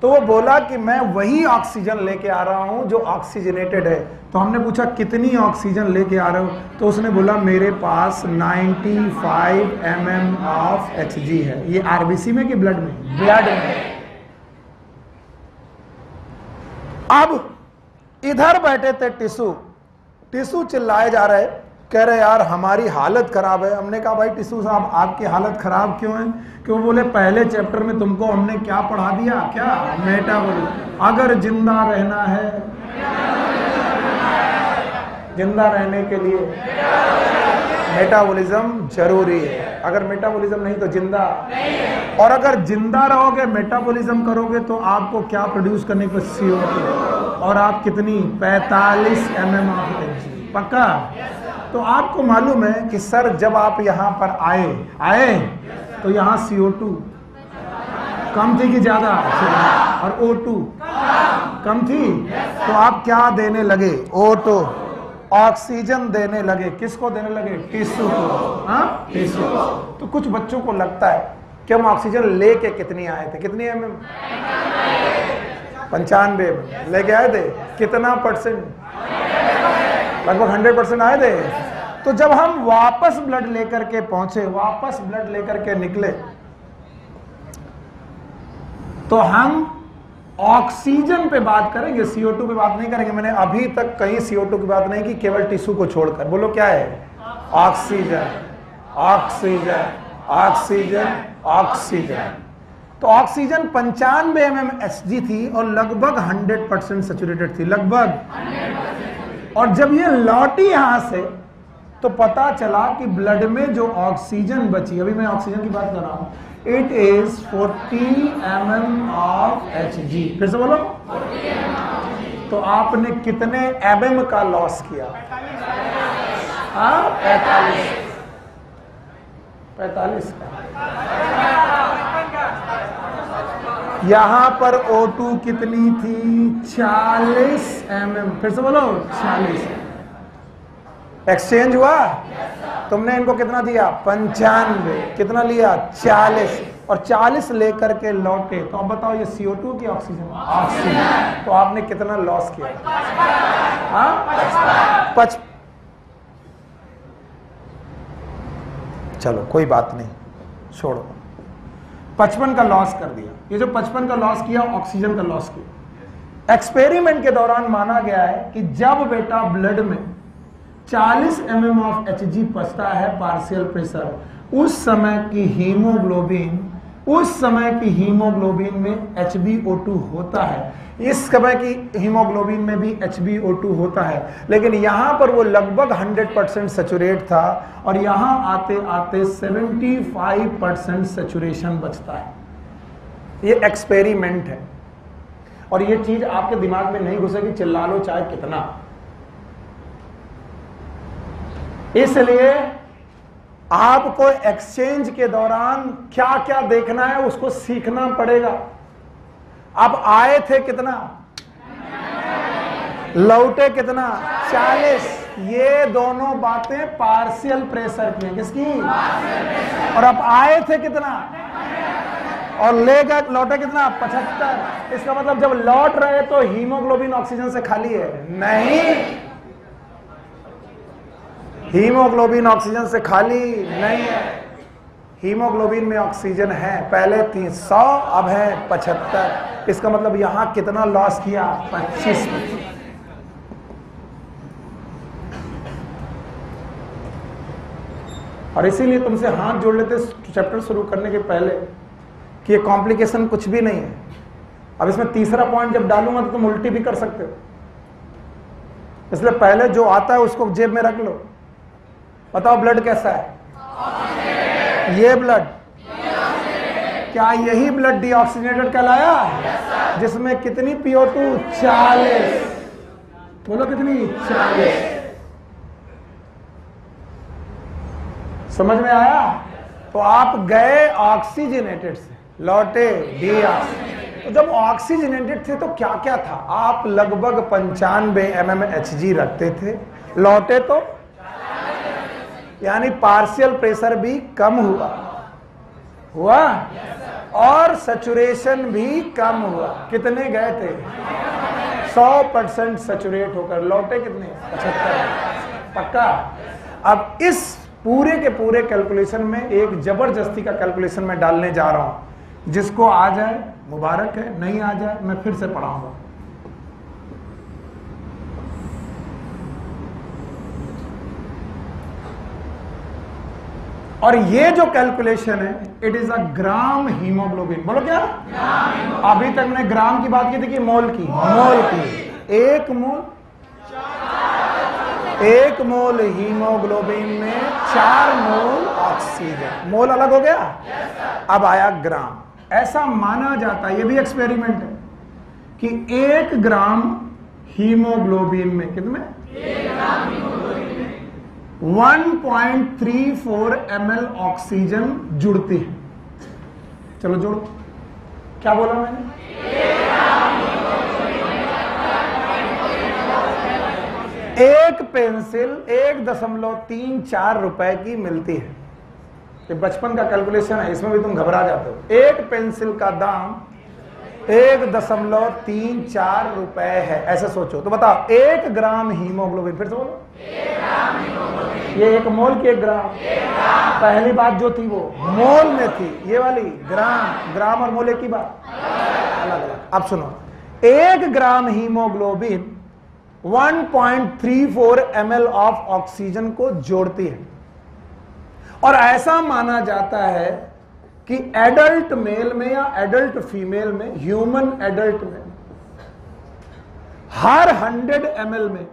तो वो बोला कि मैं वही ऑक्सीजन लेके आ रहा हूं जो ऑक्सीजनेटेड है। तो हमने पूछा कितनी ऑक्सीजन लेके आ रहे हो? तो उसने बोला मेरे पास 95 mmHg है। ये आरबीसी में कि ब्लड में? ब्लड में। अब इधर बैठे थे टिश्यू चिल्लाए जा रहे, कह रहे यार हमारी हालत खराब है। हमने कहा भाई टिश्यू साहब आपकी हालत खराब क्यों है? क्यों? बोले पहले चैप्टर में तुमको हमने क्या पढ़ा दिया? क्या? मेटाबॉलिज्म। अगर जिंदा रहना है, जिंदा रहने के लिए मेटाबॉलिज्म जरूरी है। अगर मेटाबॉलिज्म नहीं तो जिंदा नहीं। और अगर जिंदा रहोगे, मेटाबॉलिज्म करोगे तो आपको क्या प्रोड्यूस करने को? CO2। और आप कितनी? 45 mmHg। पक्का? तो आपको मालूम है कि सर जब आप यहां पर आए तो यहां CO2 कम थी कि ज्यादा? और O2 कम थी, तो आप क्या देने लगे? O2, ऑक्सीजन देने लगे। किसको देने लगे? टिश्यू को। हाँ, टिश्यू। तो कुछ बच्चों को लगता है कि हम ऑक्सीजन लेके कितनी आए थे? कितनी 95 लेके आए थे। कितना परसेंट? लगभग 100% आए थे। तो जब हम वापस ब्लड लेकर के पहुंचे, वापस ब्लड लेकर के निकले, तो हम ऑक्सीजन पे बात करेंगे, CO2 पे बात नहीं करेंगे। मैंने अभी तक कहीं CO2 की बात नहीं की, केवल टिश्यू को छोड़कर। बोलो क्या है? Oxygen, oxygen, oxygen, oxygen. तो ऑक्सीजन 95 mmHg थी और लगभग 100% सैचुरेटेड थी, लगभग। और जब ये लौटी यहां से तो पता चला कि ब्लड में जो ऑक्सीजन बची, अभी मैं ऑक्सीजन की बात कर रहा हूं, it is 40 mm of Hg। फिर से बोलो। तो आपने कितने mm का लॉस किया? 45 का। यहां पर O2 कितनी थी? 40 mm। फिर से बोलो 40। एक्सचेंज हुआ? तुमने इनको कितना दिया? 95। कितना लिया? 40। और 40 लेकर के लौटे। तो अब बताओ ये CO2 की ऑक्सीजन? ऑक्सीजन। तो आपने कितना लॉस किया? चलो कोई बात नहीं, छोड़ो। 55 का लॉस कर दिया। ये जो 55 का लॉस किया, ऑक्सीजन का लॉस किया। एक्सपेरिमेंट के दौरान माना गया है कि जब बेटा ब्लड में 40 mm of Hg बचता है पार्शियल प्रेशर, उस समय की हीमोग्लोबिन में HbO2 होता है। इस समय की हीमोग्लोबिन में भी HbO2 होता है, लेकिन यहां पर वो लगभग 100% सैचुरेट था और यहां आते आते 75% सैचुरेशन बचता है। ये एक्सपेरिमेंट है और ये चीज आपके दिमाग में नहीं घुसेगी, चिल्ला लो चाहे कितना। इसलिए आपको एक्सचेंज के दौरान क्या क्या देखना है उसको सीखना पड़ेगा। अब आए थे कितना, लौटे कितना? 40। ये दोनों बातें पार्शियल प्रेशर की हैं। किसकी? और अब आए थे कितना और ले गए, लौटे कितना? 75। इसका मतलब जब लौट रहे तो हीमोग्लोबिन ऑक्सीजन से खाली है? नहीं, हीमोग्लोबिन ऑक्सीजन से खाली नहीं है। हीमोग्लोबिन में ऑक्सीजन है। पहले 300, अब है 75। इसका मतलब यहां कितना लॉस किया? 25। और इसीलिए तुमसे हाथ जोड़ लेते चैप्टर शुरू करने के पहले कि ये कॉम्प्लिकेशन कुछ भी नहीं है। अब इसमें तीसरा पॉइंट जब डालूंगा तो तुम उल्टी भी कर सकते हो, इसलिए पहले जो आता है उसको जेब में रख लो। बताओ ब्लड कैसा है? ये ब्लड, क्या यही ब्लड डीऑक्सीजनेटेड कहलाया? जिसमें कितनी PO2? 40। बोलो कितनी? 40। समझ में आया? तो आप गए ऑक्सीजनेटेड से, लौटे डीऑक्सीजनेटेड। तो जब ऑक्सीजनेटेड थे तो क्या क्या था? आप लगभग 95 mmHg रखते थे, लौटे तो यानी पार्शियल प्रेशर भी कम हुआ और सैचुरेशन भी कम हुआ। कितने गए थे? 100% सैचुरेट होकर लौटे कितने? 75। पक्का? अब इस पूरे के पूरे कैलकुलेशन में एक जबरदस्ती का कैलकुलेशन में डालने जा रहा हूं। जिसको आ जाए मुबारक है, नहीं आ जाए मैं फिर से पढ़ाऊंगा। और ये जो कैलकुलेशन है, it is a gram haemoglobin. बोलो क्या? अभी तक मैंने ग्राम की बात की थी कि मोल की? मोल की। एक मोल हीमोग्लोबिन में 4 मोल ऑक्सीजन। मोल अलग हो गया। अब आया ग्राम। ऐसा माना जाता है, ये भी एक्सपेरिमेंट है, कि 1 ग्राम हीमोग्लोबिन में कितने? 1.34 ml ऑक्सीजन जुड़ती है। चलो जोड़ो। क्या बोला मैंने? एक पेंसिल 1.34 रुपए की मिलती है। ये बचपन का कैलकुलेशन है, इसमें भी तुम घबरा जाते हो। एक पेंसिल का दाम 1.34 रुपए है, ऐसे सोचो। तो बताओ 1 ग्राम हीमोग्लोबिन, फिर से बोलो, ये 1 मोल की 1 ग्राम, पहली बात जो थी वो मोल में थी, ये वाली ग्राम, ग्राम और मोल एक ही बात, अलग अलग। अब सुनो, 1 ग्राम हीमोग्लोबिन 1.34 ml ऑफ ऑक्सीजन को जोड़ती है। और ऐसा माना जाता है कि एडल्ट मेल में या एडल्ट फीमेल में, ह्यूमन एडल्ट में, हर 100 ml में,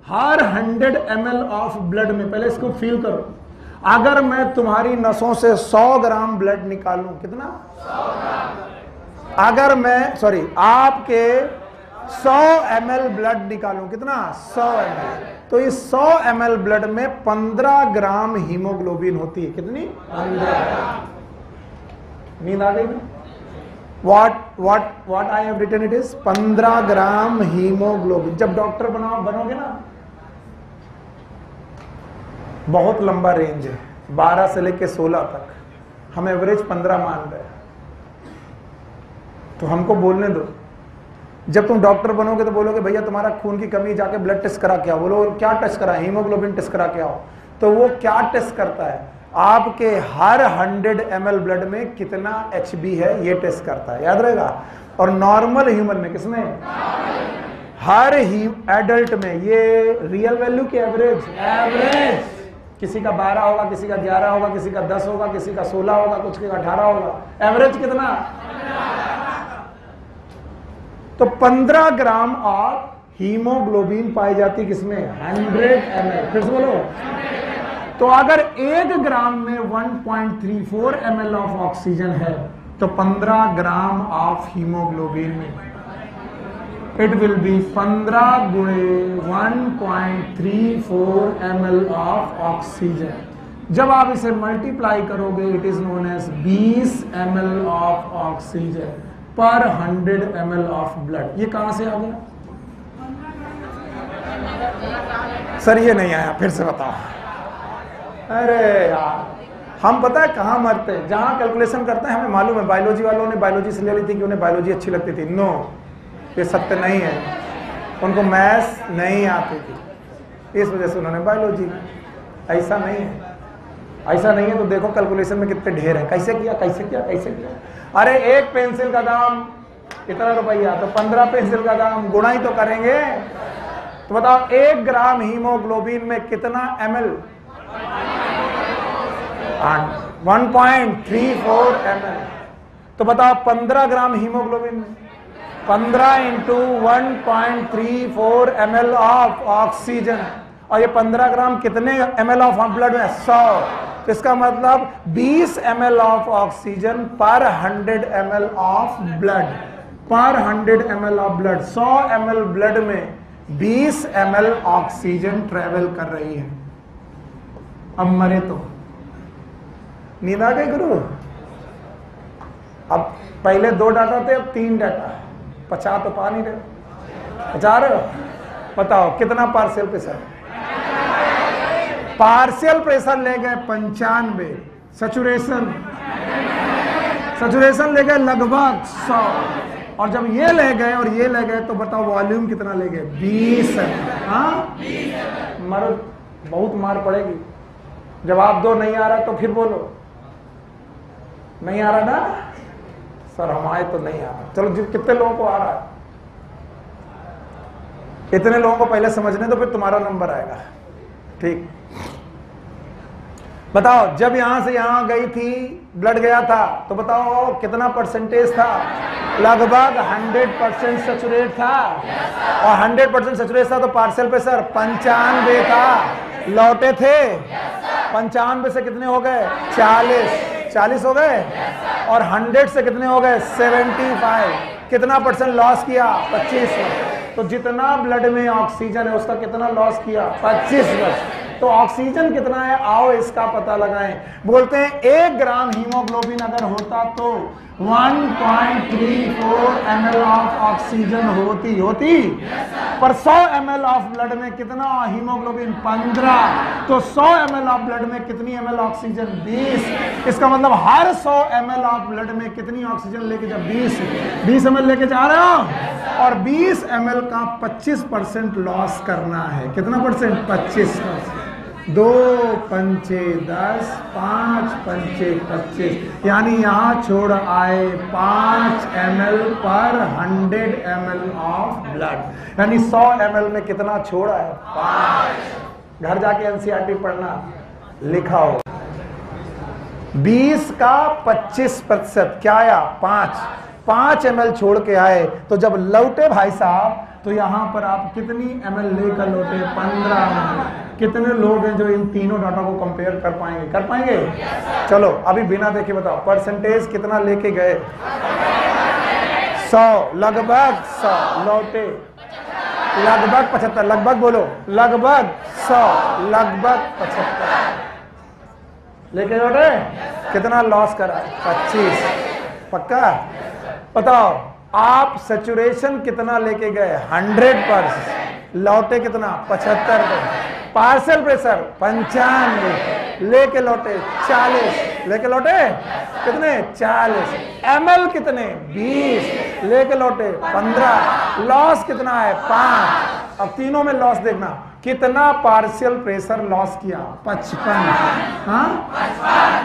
हर 100 ml ऑफ ब्लड में, पहले इसको फील करो, अगर मैं तुम्हारी नसों से 100 ग्राम ब्लड निकालूं, कितना, 100 ग्राम, अगर मैं आपके 100 ml ब्लड निकालूं, कितना, 100 ml, तो इस 100 ml ब्लड में 15 ग्राम हीमोग्लोबिन होती है, कितनी, 15। नींद आ गई ना? what I have written it is 15 gram haemoglobin. जब डॉक्टर बनोगे ना, बहुत लंबा रेंज है, 12 से लेके 16 तक, हम एवरेज 15 मान रहे हैं, तो हमको बोलने दो। जब तुम डॉक्टर बनोगे तो बोलोगे भैया तुम्हारा खून की कमी, जाके ब्लड टेस्ट करा के आओ। बोलो क्या टेस्ट करा, हीमोग्लोबिन टेस्ट करा के आओ। तो वो क्या टेस्ट करता है, आपके हर 100 ml ब्लड में कितना HB है ये टेस्ट करता है, याद रहेगा। और नॉर्मल ह्यूमन में, किसमें, हर एडल्ट में, ये रियल वैल्यू की एवरेज, किसी का 12 होगा, किसी का 11 होगा, किसी का 10 होगा, किसी का 16 होगा, कुछ का 18 होगा, एवरेज कितना, तो 15 ग्राम ऑफ हीमोग्लोबिन पाई जाती किसमें, 100 ml। फिर से बोलो, तो अगर 1 ग्राम में 1.34 ml ऑफ ऑक्सीजन है, तो 15 ग्राम ऑफ हीमोग्लोबिन में इट विल बी 15 गुणे 1.34 ml ऑफ ऑक्सीजन। जब आप इसे मल्टीप्लाई करोगे, it is known as 20 ml of oxygen पर 100 ml ऑफ ब्लड। ये कहां से आ गया सर, ये नहीं आया, फिर से बताओ। अरे यार, हम पता है कहां मरते हैं, जहां कैलकुलेशन करते हैं, हमें मालूम है। बायोलॉजी वालों ने बायोलॉजी से ले ली थी कि उन्हें बायोलॉजी अच्छी लगती थी। नो, ये सत्य नहीं है, उनको मैथ्स नहीं आती थी, इस वजह से उन्होंने बायोलॉजी की। ऐसा नहीं है, ऐसा नहीं है तो देखो कैलकुलेशन में कितने ढेर है, कैसे किया कैसे किया कैसे किया। अरे एक पेंसिल का दाम इतना रुपया, तो 15 पेंसिल का दाम गुणा ही तो करेंगे। तो बताओ 1 ग्राम हीमोग्लोबिन में कितना ml, 1.34 ml। तो बताओ 15 ग्राम हीमोग्लोबिन में 15 इंटू 1.34 ml ऑफ ऑक्सीजन, और ये 15 ग्राम कितने ml ऑफ ब्लड में, 100। तो इसका मतलब 20 ml ऑफ ऑक्सीजन पर 100 ml ऑफ ब्लड, पर 100 ml of blood, 100 ml blood में 20 ml ऑक्सीजन ट्रेवल कर रही है। अब मरे तो नींद आ गई गुरु। अब पहले 2 डाटा थे, अब 3 डाटा, 50 तो पा नहीं रहे, 50 रहे हो। बताओ कितना पार्शियल प्रेशर, पार्शियल प्रेशर ले गए 95, सैचुरेशन ले गए लगभग 100, और जब ये ले गए और ये ले गए तो बताओ वॉल्यूम कितना ले गए, 20। हाँ, मरो, बहुत मार पड़ेगी। जवाब दो, नहीं आ रहा तो फिर बोलो, नहीं आ रहा ना सर, हमारे तो नहीं आ रहा। चलो कितने लोगों को आ रहा है, इतने लोगों को पहले समझने दो, फिर तुम्हारा नंबर आएगा। ठीक, बताओ जब यहां से यहां गई थी, ब्लड गया था, तो बताओ कितना परसेंटेज था, लगभग 100% सैचुरेट था, और 100% सैचुरेट था तो पार्शियल प्रेशर 95 था। लौटे थे 95 से कितने हो गए, 40 हो गए, और 100 से कितने हो गए, 75। कितना परसेंट लॉस किया, 25। तो जितना ब्लड में ऑक्सीजन है उसका कितना लॉस किया, 25%। तो ऑक्सीजन कितना है, आओ इसका पता लगाएं। बोलते हैं 1 ग्राम हीमोग्लोबिन अगर होता तो 1.34 ml ऑफ ऑक्सीजन होती पर 100 ml ऑफ ब्लड में कितना हीमोग्लोबिन 15, तो 100 ml ऑफ ब्लड में कितनी ml ऑक्सीजन 20। इसका मतलब हर 100 ml ऑफ ब्लड में कितनी ऑक्सीजन लेके जा 20 ml लेके जा रहे हो, और 20 ml का 25% लॉस करना है। कितना परसेंट, 25%। 2 पंचे 10, 5 पंचे 25, यानी यहां छोड़ आए 5 ml पर 100 ml ऑफ ब्लड, यानी 100 ml में कितना छोड़ा है, 5। घर जाके एनसीईआरटी पढ़ना, लिखा हो 20 का 25% क्या आया, 5 ml छोड़ के आए। तो जब लौटे भाई साहब, तो यहां पर आप कितनी ml लेकर लौटे, 15 ml। कितने लोग हैं जो इन तीनों डाटा को कंपेयर कर पाएंगे, कर पाएंगे? चलो अभी बिना देखे बताओ, परसेंटेज कितना लेके गए, 100, लगभग 100 लौटे, लगभग 75, लगभग बोलो, लगभग 100, लगभग 75 लेके लौटे। कितना लॉस करा, 25। पक्का बताओ, आप सैचुरेशन कितना लेके गए, 100%, लौटे कितना, 75%। पार्शियल प्रेशर 95 लेके लौटे, 40 लेके लौटे, कितने, 40। ml कितने, 20 लेके लौटे, 15। लॉस कितना है, 5। अब तीनों में लॉस देखना, कितना पार्शियल प्रेशर लॉस किया, 55। हाँ,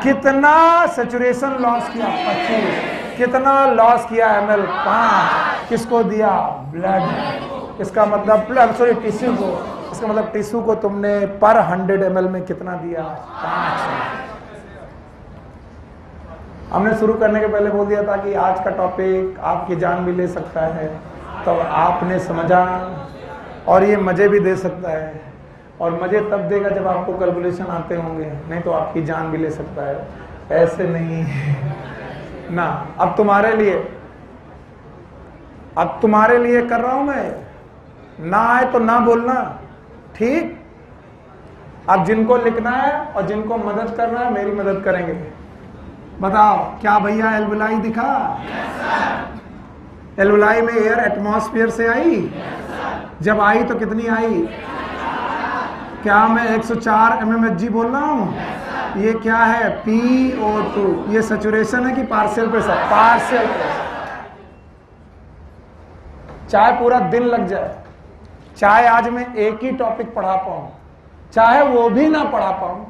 कितना सैचुरेशन लॉस किया, 25। कितना लॉस किया ml, 5। किसको दिया, ब्लड। इसका मतलब सॉरी टिश्यू को, इसका मतलब टिश्यू को तुमने पर 100 ml में कितना दिया, 5। हमने शुरू करने के पहले बोल दिया था कि आज का टॉपिक आपकी जान भी ले सकता है, तो आपने समझा, और ये मजे भी दे सकता है, और मजे तब देगा जब आपको कैलकुलेशन आते होंगे, नहीं तो आपकी जान भी ले सकता है। ऐसे नहीं ना। अब तुम्हारे लिए कर रहा हूं मैं, ना आए तो ना बोलना, ठीक? अब जिनको लिखना है और जिनको मदद करना है, मेरी मदद करेंगे। बताओ, क्या भैया एल्वुलाई दिखा? एल्वुलाई में एयर एटमॉस्फेयर से आई? जब आई तो कितनी आई? क्या मैं 104 mmHg बोल रहा हूं? ये क्या है, PO2। ये सैचुरेशन है कि पार्शियल प्रेशर? Partial pressure. चाहे पूरा दिन लग जाए, चाहे आज मैं एक ही टॉपिक पढ़ा पाऊं, चाहे वो भी ना पढ़ा पाऊं,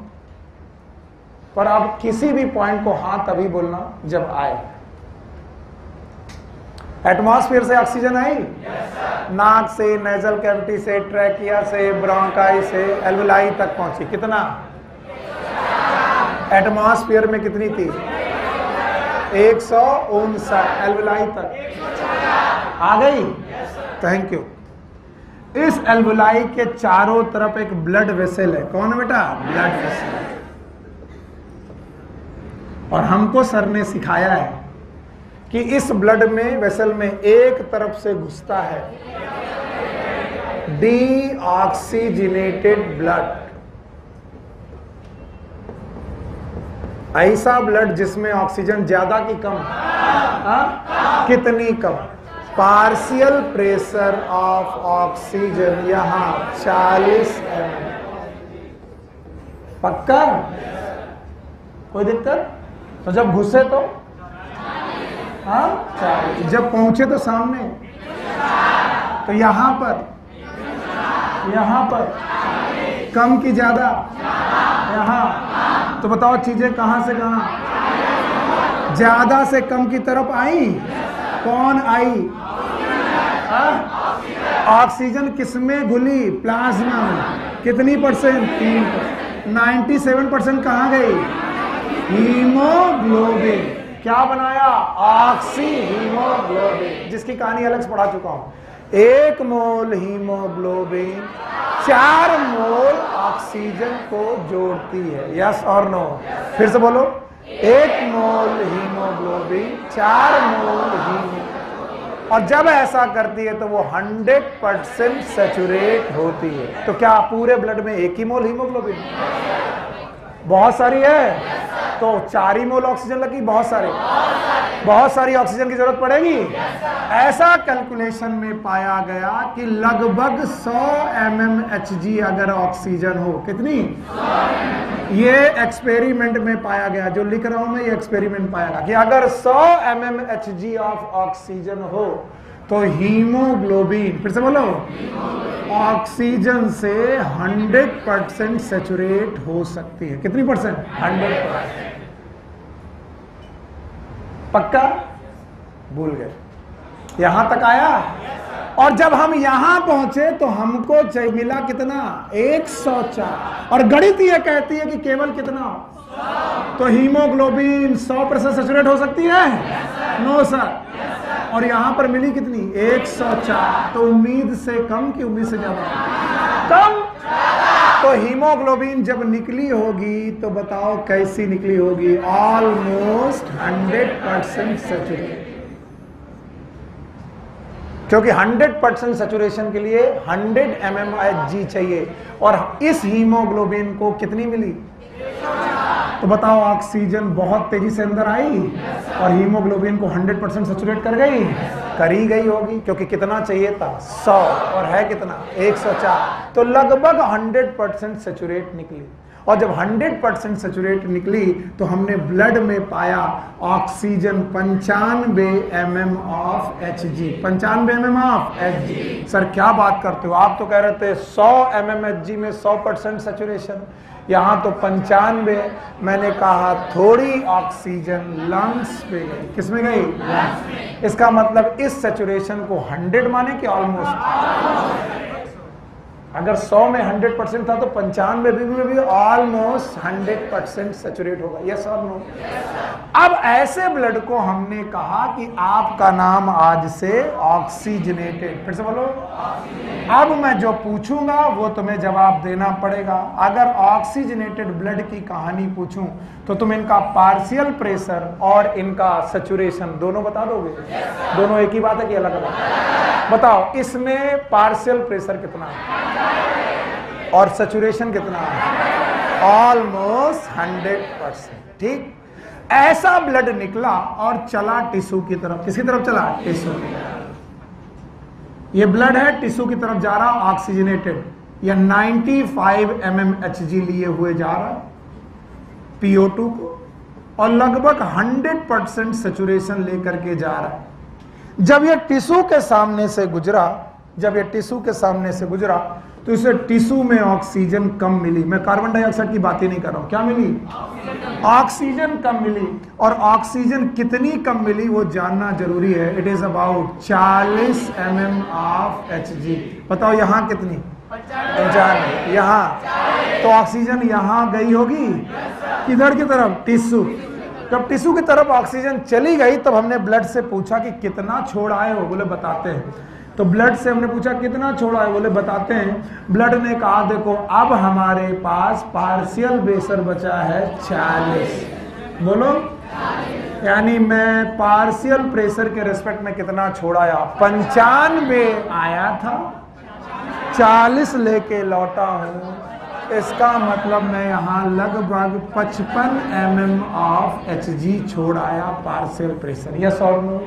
पर आप किसी भी पॉइंट को हां तभी बोलना जब आए। एटमॉस्फेयर से ऑक्सीजन आई, नाक से, नेजल कैविटी से, ट्रैकिया से, ब्रोंकाई से, एल्वुलाई तक पहुंची। कितना एटमॉस्फेयर में कितनी थी, 159। एल्वुलाई तक आ गई। Thank you. इस एल्वुलाई के चारों तरफ एक ब्लड वेसल है। कौन है बेटा, ब्लड वेसल। और हमको सर ने सिखाया है कि इस ब्लड में, वेसल में एक तरफ से घुसता है डीऑक्सीजनेटेड ब्लड, ऐसा ब्लड जिसमें ऑक्सीजन ज्यादा की कम, कितनी कम, पार्शियल प्रेशर ऑफ ऑक्सीजन यहां 40 ml। पक्का, कोई दिक्कत? तो जब घुसे तो हाँ, जब पहुंचे तो सामने, तो यहां पर कम की ज्यादा, यहां। तो बताओ चीजें कहां से कहां, ज्यादा से कम की तरफ आई। कौन आई, ऑक्सीजन किसमें घुली, प्लाज्मा में। कितनी परसेंट, 3%। 97% कहां गई, हीमोग्लोबिन। क्या बनाया, ऑक्सी हीमोग्लोबिन, जिसकी कहानी अलग से पढ़ा चुका हूं। 1 मोल हीमोग्लोबिन 4 मोल ऑक्सीजन को जोड़ती है। यस और नो? फिर से बोलो, 1 मोल हीमोग्लोबिन 4 मोल हीमोग्लोबिन। और जब ऐसा करती है तो वो 100% सैचुरेट होती है। तो क्या पूरे ब्लड में 1 ही मोल हीमोग्लोबिन? बहुत सारी है, तो 4 ही मोल ऑक्सीजन लगी? बहुत सारी ऑक्सीजन की जरूरत पड़ेगी। ऐसा कैलकुलेशन में पाया गया कि लगभग 100 mmHg अगर ऑक्सीजन हो, कितनी? ये एक्सपेरिमेंट में पाया गया, जो लिख रहा हूं मैं, ये एक्सपेरिमेंट पाया गया कि अगर 100 mmHg ऑफ ऑक्सीजन हो तो हीमोग्लोबिन, फिर से बोलो, ऑक्सीजन से 100% सैचुरेट हो सकती है। कितनी परसेंट? 100%। पक्का? भूल गए? यहां तक आया? और जब हम यहां पहुंचे तो हमको मिला कितना? 104। और गणित ये कहती है कि केवल कितना? तो हीमोग्लोबिन 100% सैचुरेट हो सकती है? No sir. और यहां पर मिली कितनी? 104। तो उम्मीद से कम कि उम्मीद से ज्यादा? कम। तो हीमोग्लोबिन जब निकली होगी तो बताओ कैसी निकली होगी? Almost 100% saturate. क्योंकि 100% सैचुरेशन के लिए 100 mmHg चाहिए, और इस हीमोग्लोबिन को कितनी मिली? तो बताओ ऑक्सीजन बहुत तेजी से अंदर आई और हीमोग्लोबिन को 100% सैचुरेट कर गई? कर ही गई होगी, क्योंकि कितना चाहिए था? 100, और है कितना? 104। तो लगभग 100% सैचुरेट निकली। और जब 100% सैचुरेट निकली तो हमने ब्लड में पाया oxygen 95 mm of Hg। 95 mm of Hg। Sir क्या बात करते हो, आप तो कह रहे थे 100 mmHg में 100% सैचुरेशन, यहां तो 95। मैंने कहा थोड़ी ऑक्सीजन लंग्स पे गई। किसमें गई? लंग्स में। इसका मतलब इस सैचुरेशन को 100 माने कि ऑलमोस्ट? अगर 100 में 100% था तो 95 में भी ऑलमोस्ट 100% सैचुरेट होगा। यस और नो? अब ऐसे ब्लड को हमने कहा कि आपका नाम आज से ऑक्सीजनेटेड। फिर से बोलो। अब मैं जो पूछूंगा वो तुम्हें जवाब देना पड़ेगा। अगर ऑक्सीजनेटेड ब्लड की कहानी पूछूं तो तुम इनका पार्शियल प्रेशर और इनका सैचुरेशन दोनों बता दोगे? दोनों एक ही बात है कि अलग अलग? बताओ, इसमें पार्शियल प्रेशर कितना है और सैचुरेशन कितना है? ऑलमोस्ट 100%। ठीक। ऐसा ब्लड निकला और चला टिश्यू की तरफ। किसकी तरफ चला? टिश्यू की तरफ। ये ब्लड है, टिश्यू की तरफ जा रहा, ऑक्सीजनेटेड। या 95 mmHg लिए हुए जा रहा PO2 को, और लगभग 100% सैचुरेशन लेकर के जा रहा है। जब ये टिश्यू के सामने से गुजरा, तो इसे टिश्यू में ऑक्सीजन कम मिली। मैं कार्बन डाइऑक्साइड की बात ही नहीं कर रहा हूं। क्या मिली? ऑक्सीजन कम मिली। और ऑक्सीजन कितनी कम मिली वो जानना जरूरी है। It is about 40 mm of Hg। बताओ यहां कितनी? 95। यहां तो ऑक्सीजन यहां गई होगी, किधर की तरफ? टिश्यू। जब टिश्यू की तरफ ऑक्सीजन चली गई तब हमने ब्लड से पूछा कि कितना छोड़ आए हो? बोले बताते हैं। तो ब्लड से हमने पूछा कितना छोड़ा है? बोले बताते हैं। ब्लड ने कहा देखो अब हमारे पास पार्शियल प्रेशर बचा है 40। बोलो। यानी मैं पार्शियल प्रेशर के रेस्पेक्ट में कितना छोड़ाया? 95 आया था, 40 लेके लौटा हूं। इसका मतलब मैं यहां लगभग 55 mm ऑफ Hg छोड़ आया पार्शियल प्रेशर। यस और नो?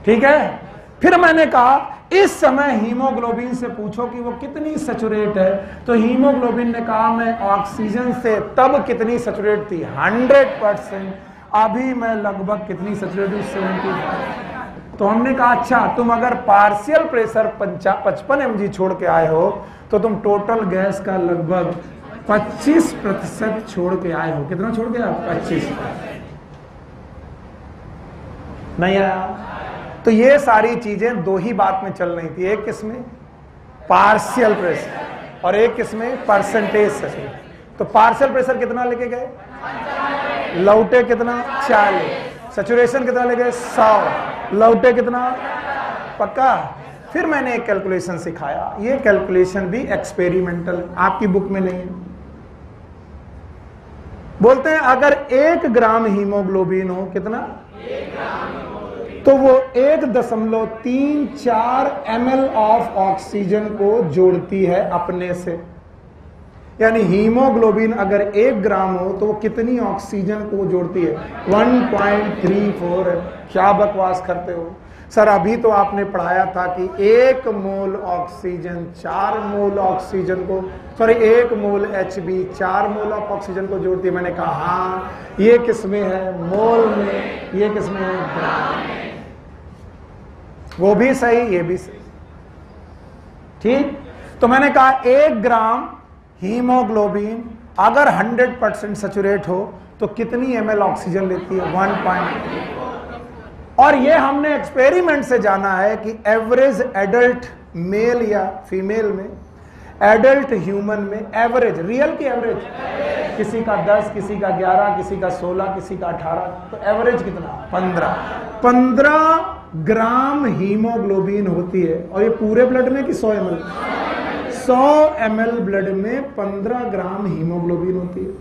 ठीक है। फिर मैंने कहा इस समय हीमोग्लोबिन से पूछो कि वो कितनी सैचुरेट है। तो हीमोग्लोबिन ने कहा मैं ऑक्सीजन से तब कितनी सैचुरेट थी? 100%। अभी मैं लगभग कितनी सैचुरेट हूं? 75। तो हमने कहा अच्छा तुम अगर पार्शियल प्रेशर 55 mg छोड़ के आए हो तो तुम टोटल गैस का लगभग 25% छोड़ के आए हो। कितना छोड़ के आए? 25। नहीं आया? तो ये सारी चीजें दो ही बात में चल रही थी। एक किसमें? पार्शियल प्रेशर, और एक किसमें? Percentage saturation. तो पार्शियल प्रेशर कितना लेके गए? लौटे कितना? 40। सैचुरेशन कितना ले गए? 100। लौटे कितना? पक्का? फिर मैंने एक कैलकुलेशन सिखाया। ये कैलकुलेशन भी एक्सपेरिमेंटल, आपकी बुक में नहीं है। बोलते हैं अगर 1 ग्राम हीमोग्लोबिन हो, कितना? तो वो 1.34 ml ऑफ ऑक्सीजन को जोड़ती है अपने से। यानी हीमोग्लोबिन अगर 1 ग्राम हो तो वो कितनी ऑक्सीजन को जोड़ती है? 1.34। क्या बकवास करते हो सर, अभी तो आपने पढ़ाया था कि 1 मोल ऑक्सीजन 4 मोल ऑक्सीजन को, sorry 1 mole HB 4 mole of oxygen को जोड़ती है। मैंने कहा हाँ, ये किसमें है? मोल में। ये किसमें है? ग्राम में। वो भी सही, ये भी सही। ठीक, तो मैंने कहा 1 ग्राम हीमोग्लोबिन अगर 100% सैचुरेट हो तो कितनी ml ऑक्सीजन लेती है? 1.3। और ये हमने एक्सपेरिमेंट से जाना है कि एवरेज एडल्ट मेल या फीमेल में, एडल्ट ह्यूमन में एवरेज, रियल की एवरेज, किसी का 10, किसी का 11, किसी का 16, किसी का 18, तो एवरेज कितना? 15 ग्राम हीमोग्लोबिन होती है। और ये पूरे ब्लड में कि 100 ml? 100 ml ब्लड में 15 ग्राम हीमोग्लोबिन होती है।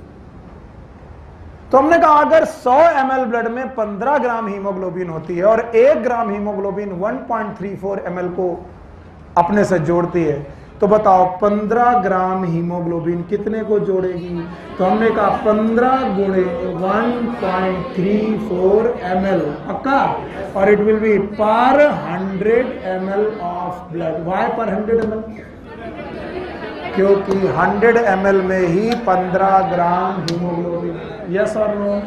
तो हमने कहा अगर 100 ml ब्लड में 15 ग्राम हीमोग्लोबिन होती है और 1 ग्राम हीमोग्लोबिन 1.34 ml को अपने से जोड़ती है, तो बताओ 15 ग्राम हीमोग्लोबिन कितने को जोड़ेगी? तो हमने कहा 15 गुणे 1.34 ml, पक्का? और इट विल बी पर 100 ml ऑफ ब्लड। वाई पर 100 ml? क्योंकि 100 ml में ही 15 ग्राम हीमोग्लोबिन। यस और नो?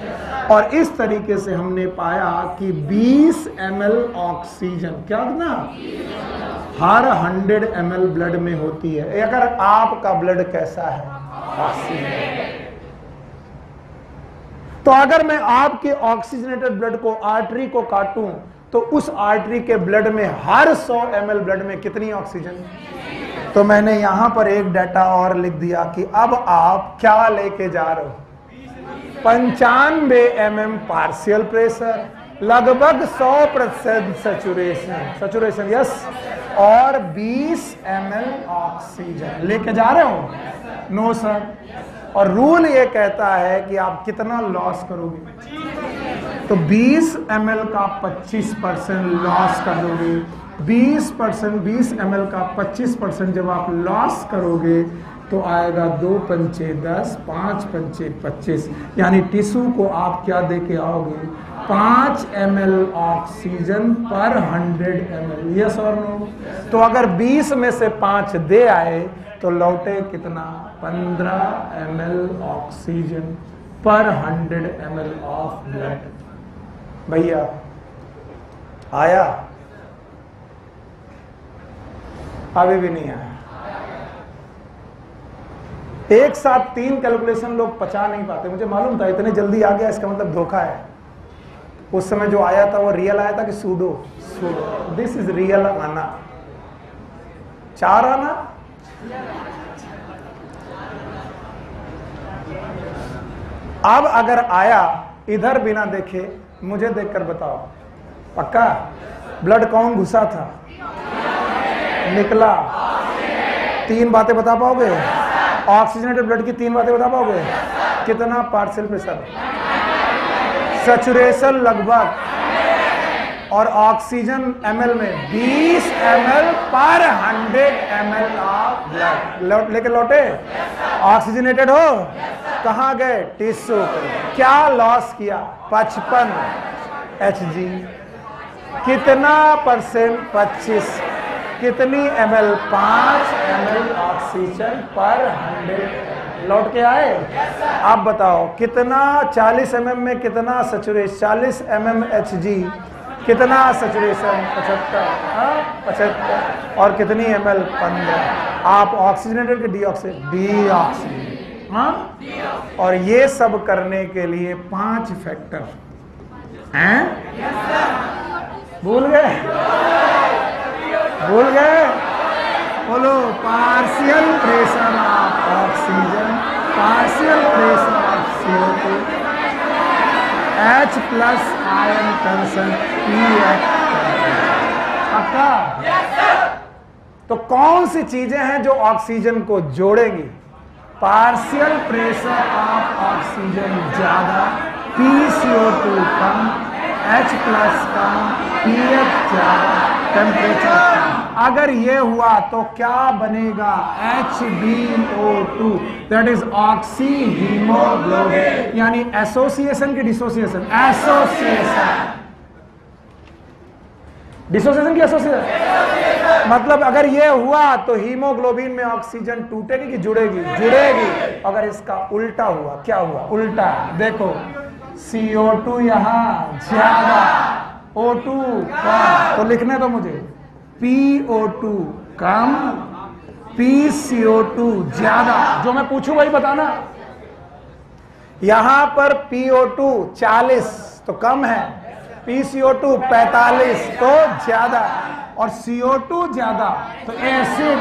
और इस तरीके से हमने पाया कि 20 ml ऑक्सीजन, क्या ना, हर 100 ml ब्लड में होती है। अगर आपका ब्लड कैसा है? ऑक्सीजन। तो अगर मैं आपके ऑक्सीजनेटेड ब्लड को, आर्टरी को काटूं, तो उस आर्टरी के ब्लड में हर 100 ml ब्लड में कितनी ऑक्सीजन? तो मैंने यहां पर एक डाटा और लिख दिया कि अब आप क्या लेके जा रहे हो? 95 mm पार्शियल प्रेशर, लगभग 100% सैचुरेशन, यस, और 20 ml ऑक्सीजन लेके जा रहे हो? No sir. और रूल ये कहता है कि आप कितना लॉस करोगे? तो 20 ml का 25% लॉस कर दोगे। 20 ml का 25% जब आप लॉस करोगे तो आएगा 2 पंचे 10, 5 पंचे 25, यानी टिश्यू को आप क्या दे के आओगे? 5 ml ऑक्सीजन पर 100 ml। यस और नो? तो अगर 20 में से 5 दे आए तो लौटे कितना? 15 ml ऑक्सीजन पर 100 ml ऑफ ब्लड। भैया आया? अभी भी नहीं आया। एक साथ 3 कैलकुलेशन लोग पचा नहीं पाते। मुझे मालूम था इतने जल्दी आ गया, इसका मतलब धोखा है। उस समय जो आया था वो रियल आया था कि pseudo? Pseudo. This is real आना। 4 आना। अब अगर आया इधर बिना देखे, मुझे देखकर बताओ, पक्का? ब्लड कौन घुसा था? निकला? 3 बातें बता पाओगे? ऑक्सीजनेटेड ब्लड की 3 बातें बता पाओगे? कितना पार्शियल प्रेशर, सैचुरेशन लगभग, और ऑक्सीजन ml में 20 ml पर 100 ml ऑफ ब्लड लेके लौटे। ऑक्सीजनेटेड हो? कहाँ गए? टिश्यू पे। क्या लॉस किया? 55 Hg। कितना परसेंट? 25। कितनी ml? 5 ml ऑक्सीजन पर 100 लौट के आए। आप बताओ कितना? 40 mm में कितना सैचुरेशन? 40 mm Hg, कितना सैचुरेशन? 75। और कितनी ml? 15। आप ऑक्सीजनेटेड के डीऑक्सीजन? हाँ। और ये सब करने के लिए 5 फैक्टर हैं। भूल गए? भूल गए? बोलो। Partial pressure of oxygen, partial pressure of CO2, H+ ion consent, पक्का? तो कौन सी चीजें हैं जो ऑक्सीजन को जोड़ेंगी? पार्शियल प्रेशर ऑफ ऑक्सीजन ज्यादा, PCO2 कम, H प्लस कम, pH ज्यादा, टेम्परेचर कम। अगर ये हुआ तो क्या बनेगा? HbO2, that is oxy haemoglobin. यानी एसोसिएशन की डिसोसिएशन? एसोसिएशन। डिसोसिएशन की एसोसिएशन। मतलब अगर ये हुआ तो हीमोग्लोबिन में ऑक्सीजन टूटेगी कि जुड़ेगी? जुड़ेगी। अगर इसका उल्टा हुआ, क्या हुआ? उल्टा। देखो CO2 यहाँ ज्यादा, O2 कम। तो लिखने दो मुझे, PO2 कम, PCO2 ज्यादा। जो मैं पूछूं वही बताना। यहां पर PO2 40 तो कम है, PCO2 45 तो ज्यादा, और CO2 ज्यादा तो एसिड,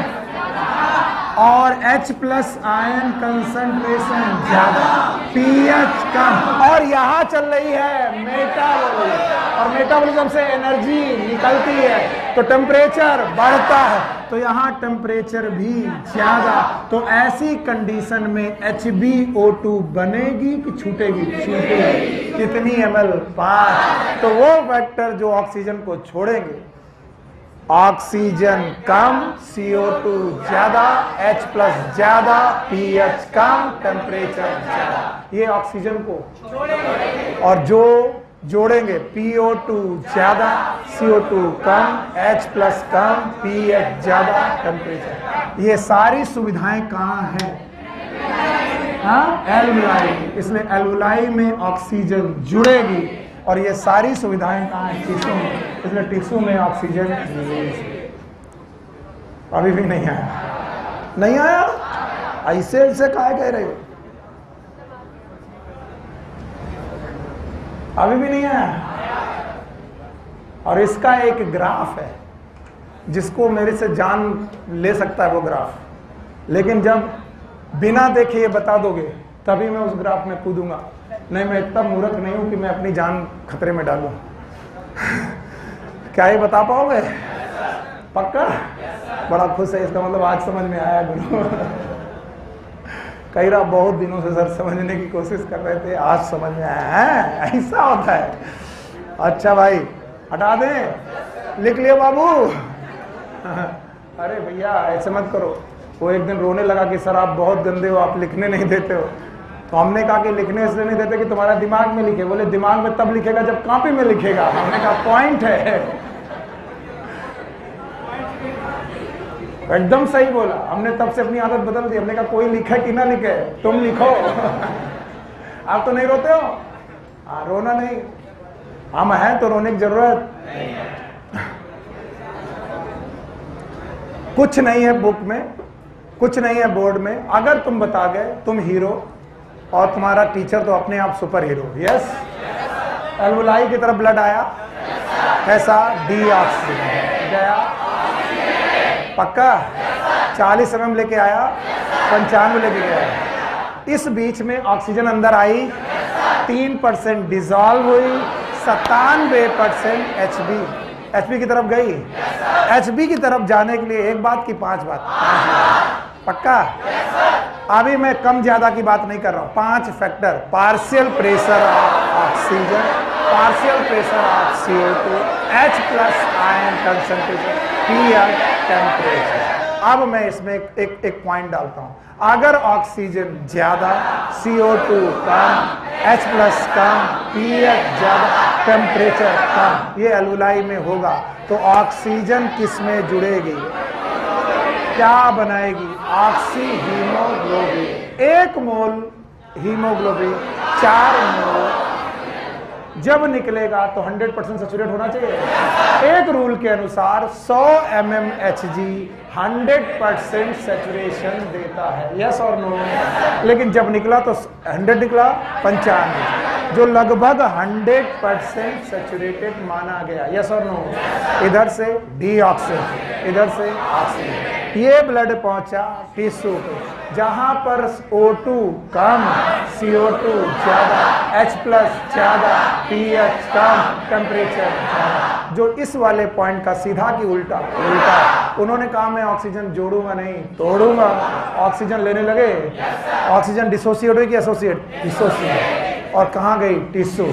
और H प्लस आयन कंसंट्रेशन ज्यादा, pH कम। और यहां चल रही है मेटाबॉलिज्म, और मेटाबॉलिज्म से एनर्जी निकलती है तो टेम्परेचर बढ़ता है, तो यहां टेम्परेचर भी ज्यादा। तो ऐसी कंडीशन में HbO2 बनेगी कि छूटेगी? छूटेगी। कितनी ml? 5। तो वो फैक्टर जो ऑक्सीजन को छोड़ेंगे, ऑक्सीजन कम, CO2 ज्यादा, H प्लस ज्यादा, pH कम, टेम्परेचर ज्यादा, ये ऑक्सीजन को। और जो जोड़ेंगे PO2 ज्यादा, CO2 कम, H प्लस कम, pH ज्यादा, टेम्परेचर। ये सारी सुविधाएं कहाँ हैं? हाँ, एल्वुलाई। इसलिए एल्वुलाई में ऑक्सीजन जुड़ेगी, और ये सारी सुविधाएं कहाँ हैं? टिश्यू में। इसलिए टिश्यू में ऑक्सीजन अभी भी नहीं आया। नहीं आया? ऐसे काहे कह रहे हो? अभी भी नहीं आया। और इसका एक ग्राफ है, जिसको मेरे से जान ले सकता है वो ग्राफ, लेकिन जब बिना देखे ये बता दोगे तभी मैं उस ग्राफ में कूदूंगा। नहीं, मैं इतना मूर्ख नहीं हूं कि मैं अपनी जान खतरे में डालूं। क्या ये बता पाओगे? पक्का? बड़ा खुश है, इसका मतलब आज समझ में आया गुरु। कई रहा बहुत दिनों से सर समझने की कोशिश कर रहे थे, आज समझ में आया है। ऐसा होता है। अच्छा भाई, हटा दें? लिख लिया बाबू? अरे भैया ऐसे मत करो। वो एक दिन रोने लगा कि सर आप बहुत गंदे हो, आप लिखने नहीं देते हो। तो हमने कहा कि लिखने इसलिए नहीं देते कि तुम्हारा दिमाग में लिखे। बोले दिमाग में तब लिखेगा जब कॉपी में लिखेगा। हमने कहा पॉइंट है। एकदम सही बोला। हमने तब से अपनी आदत बदल दी। हमने कहा कोई लिखे कि ना लिखे, तुम लिखो। आप तो नहीं रोते हो? हाँ, रोना नहीं। हम हैं तो रोने की जरूरत कुछ नहीं है। बुक में कुछ नहीं है, बोर्ड में। अगर तुम बता गए तुम हीरो, और तुम्हारा टीचर तो अपने आप सुपर हीरो। यस। एल्वुलाई की तरफ ब्लड आया, कैसा? डीऑक्सीजन गया। पक्का? 40 mm लेके आया, 95 लेके गया। इस बीच में ऑक्सीजन अंदर आई, 3% डिजॉल्व हुई, 97% HB की तरफ गई। HB की तरफ जाने के लिए एक बात की 5 बात। पक्का? अभी मैं कम ज्यादा की बात नहीं कर रहा हूं। 5 factor: partial pressure of oxygen, partial pressure of CO2, H plus ion concentration, pH, temperature. अब मैं इसमें एक पॉइंट डालता हूं। अगर ऑक्सीजन ज्यादा, CO2 कम, H प्लस कम, pH ज्यादा, टेम्परेचर कम, ये एल्वुलाई में होगा, तो ऑक्सीजन किस में जुड़ेगी? क्या बनाएगी? Oxy haemoglobin. 1 मोल हीमोग्लोबिन 4 मोल जब निकलेगा तो 100% सैचुरेट होना चाहिए। एक रूल के अनुसार 100 mmHg 100% सैचुरेशन देता है। यस और नो? लेकिन जब निकला तो 100 निकला, 95, जो लगभग 100% सैचुरेटेड माना गया। यस और नो? इधर से डीऑक्सीजन, इधर से ऑक्सीजन। ये ब्लड पहुंचा टिश्यू पे, जहां पर O2 कम, CO2 ज्यादा, H प्लस ज्यादा, pH कम, टेम्परेचर ज्यादा। जो इस वाले पॉइंट का सीधा की उल्टा। उन्होंने कहा मैं ऑक्सीजन जोड़ूंगा नहीं, तोड़ूंगा। ऑक्सीजन लेने लगे। ऑक्सीजन डिसोसिएट हुई कि एसोसिएट? डिसोसिएट। और कहाँ गई? टिश्यू।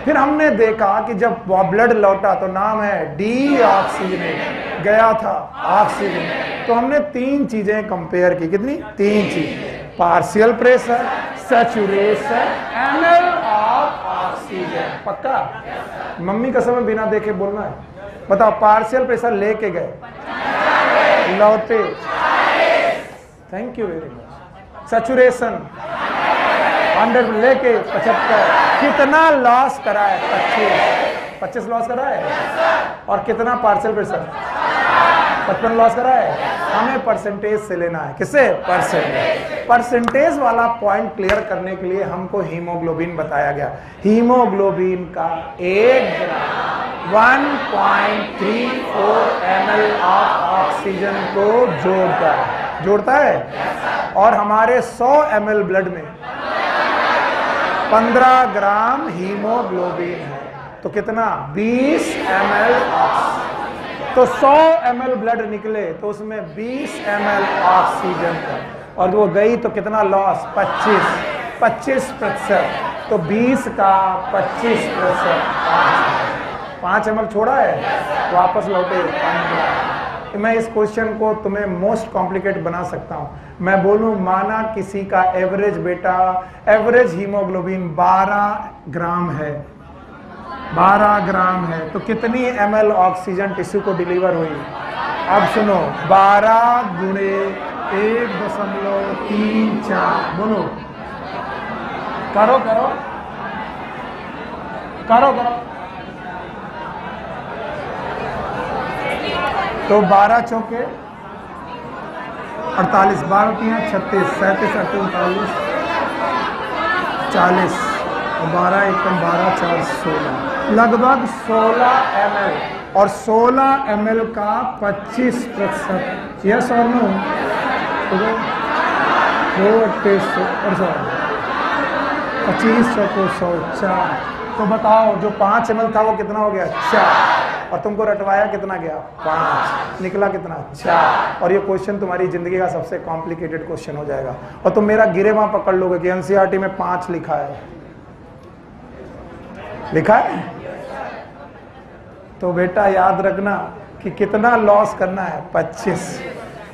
फिर हमने देखा कि जब ब्लड लौटा तो नाम है डीऑक्सीजनेट, गया था ऑक्सीजन। तो हमने 3 चीजें कंपेयर की। कितनी? 3 चीज। Partial pressure, saturation, ml of oxygen. पक्का? मम्मी कसम में बिना देखे बोलना है। बताओ, पार्शियल प्रेशर लेके गए, लौटे, thank you very much. Saturation 100 लेके 75, कितना लॉस करा है? 25 लॉस करा है। और कितना पार्शियल प्रेशर? 55 लॉस करा है। हमें परसेंटेज से लेना है। किससे? परसेंटेज वाला पॉइंट क्लियर करने के लिए हमको हीमोग्लोबिन बताया गया। हीमोग्लोबिन का 1 ग्राम 1.34 ml ऑफ ऑक्सीजन को जोड़ता है। और हमारे 100 ml ब्लड में 15 ग्राम हीमोग्लोबिन है। तो कितना? 20 ml ऑक्सीजन। तो 100 ml ब्लड निकले तो उसमें 20 ml ऑक्सीजन था। और वो गई तो कितना लॉस? 25%। तो 20 का 25%, 5 ml छोड़ा है, वापस लौटे 15। मैं इस क्वेश्चन को तुम्हें मोस्ट कॉम्प्लिकेट बना सकता हूं। मैं बोलूं, माना किसी का एवरेज बेटा एवरेज हीमोग्लोबिन 12 ग्राम है, 12 ग्राम है, तो कितनी ml ऑक्सीजन टिश्यू को डिलीवर हुई? अब सुनो, 12 गुणे 1.34, बोलो, करो करो करो करो। तो 12 चौके 48, 12 3 36, 37 38 40, 12 एकम 12 4 16, लगभग 16 ml। और 16 ml का 25%, यस और नो? 25 को 100 4। तो बताओ, जो 5 ml था वो कितना हो गया? 4। और तुमको रटवाया कितना गया? 5। निकला कितना? 4। और ये क्वेश्चन तुम्हारी जिंदगी का सबसे कॉम्प्लिकेटेड क्वेश्चन हो जाएगा। और तुम मेरा गिरेबां पकड़ लोगे कि एनसीईआरटी में 5 लिखा है। लिखा है? तो बेटा याद रखना कि कितना लॉस करना है? 25।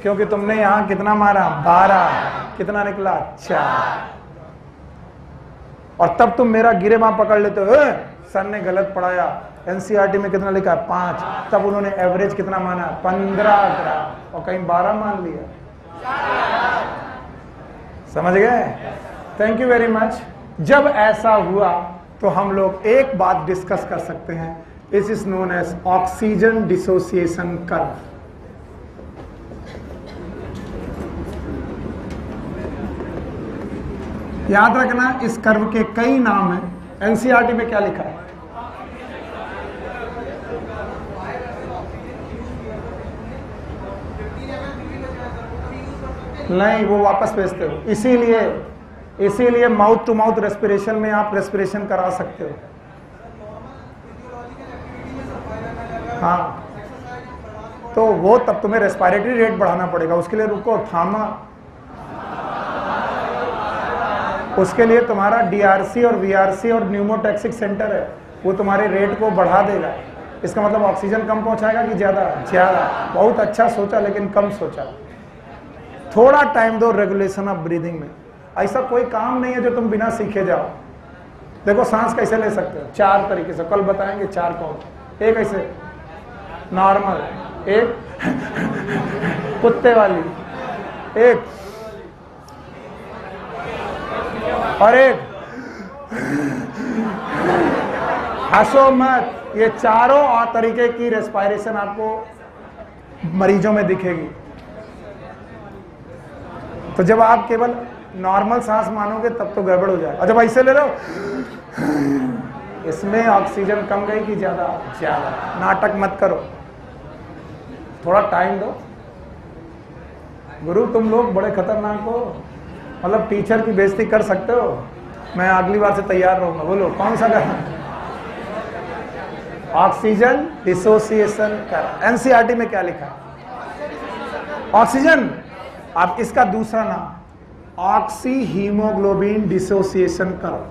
क्योंकि तुमने यहां कितना मारा? 12। कितना निकला? 4। और तब तुम मेरा गिरेबां पकड़ लेते हो, सर ने गलत पढ़ाया, एनसीईआरटी में कितना लिखा है? 5। तब उन्होंने एवरेज कितना माना? 15 ग्राम, और कहीं 12 मान लिया। समझ गए? Thank you very much. जब ऐसा हुआ तो हम लोग एक बात डिस्कस कर सकते हैं। This is known as oxygen dissociation curve. याद रखना, इस कर्व के कई नाम हैं। एनसीईआरटी में क्या लिखा है? नहीं, वो वापस भेजते हो। इसीलिए माउथ टू माउथ रेस्पिरेशन में आप रेस्पिरेशन करा सकते हो। हाँ, तो वो तब तुम्हें रेस्पिरेटरी रेट बढ़ाना पड़ेगा। उसके लिए रुको, थामा। उसके लिए तुम्हारा डीआरसी और वीआरसी और न्यूमोटैक्सिक सेंटर है, वो तुम्हारे रेट को बढ़ा देगा। इसका मतलब ऑक्सीजन कम पहुंचाएगा कि ज्यादा? बहुत अच्छा सोचा, लेकिन कम सोचा। थोड़ा टाइम दो रेगुलेशन ऑफ ब्रीदिंग में। ऐसा कोई काम नहीं है जो तुम बिना सीखे जाओ। देखो, सांस कैसे ले सकते हो? 4 तरीके से, कल बताएंगे 4 कौन। एक ऐसे नॉर्मल, एक कुत्ते वाली, एक और एक हंसो मत। ये चारों तरीके की रेस्पिरेशन आपको मरीजों में दिखेगी। तो जब आप केवल नॉर्मल सांस मानोगे तब तो गड़बड़ हो जाए। और जब ऐसे ले रहे हो, इसमें ऑक्सीजन कम गई कि ज्यादा? नाटक मत करो, थोड़ा टाइम दो। गुरु, तुम लोग बड़े खतरनाक हो, मतलब टीचर की बेइज्जती कर सकते हो। मैं अगली बार से तैयार रहूंगा। बोलो कौन सा करना? ऑक्सीजन डिसोसिएशन कर। एनसीईआरटी में क्या लिखा? ऑक्सीजन। अब इसका दूसरा नाम ऑक्सी हीमोग्लोबिन डिसोसिएशन कर्व।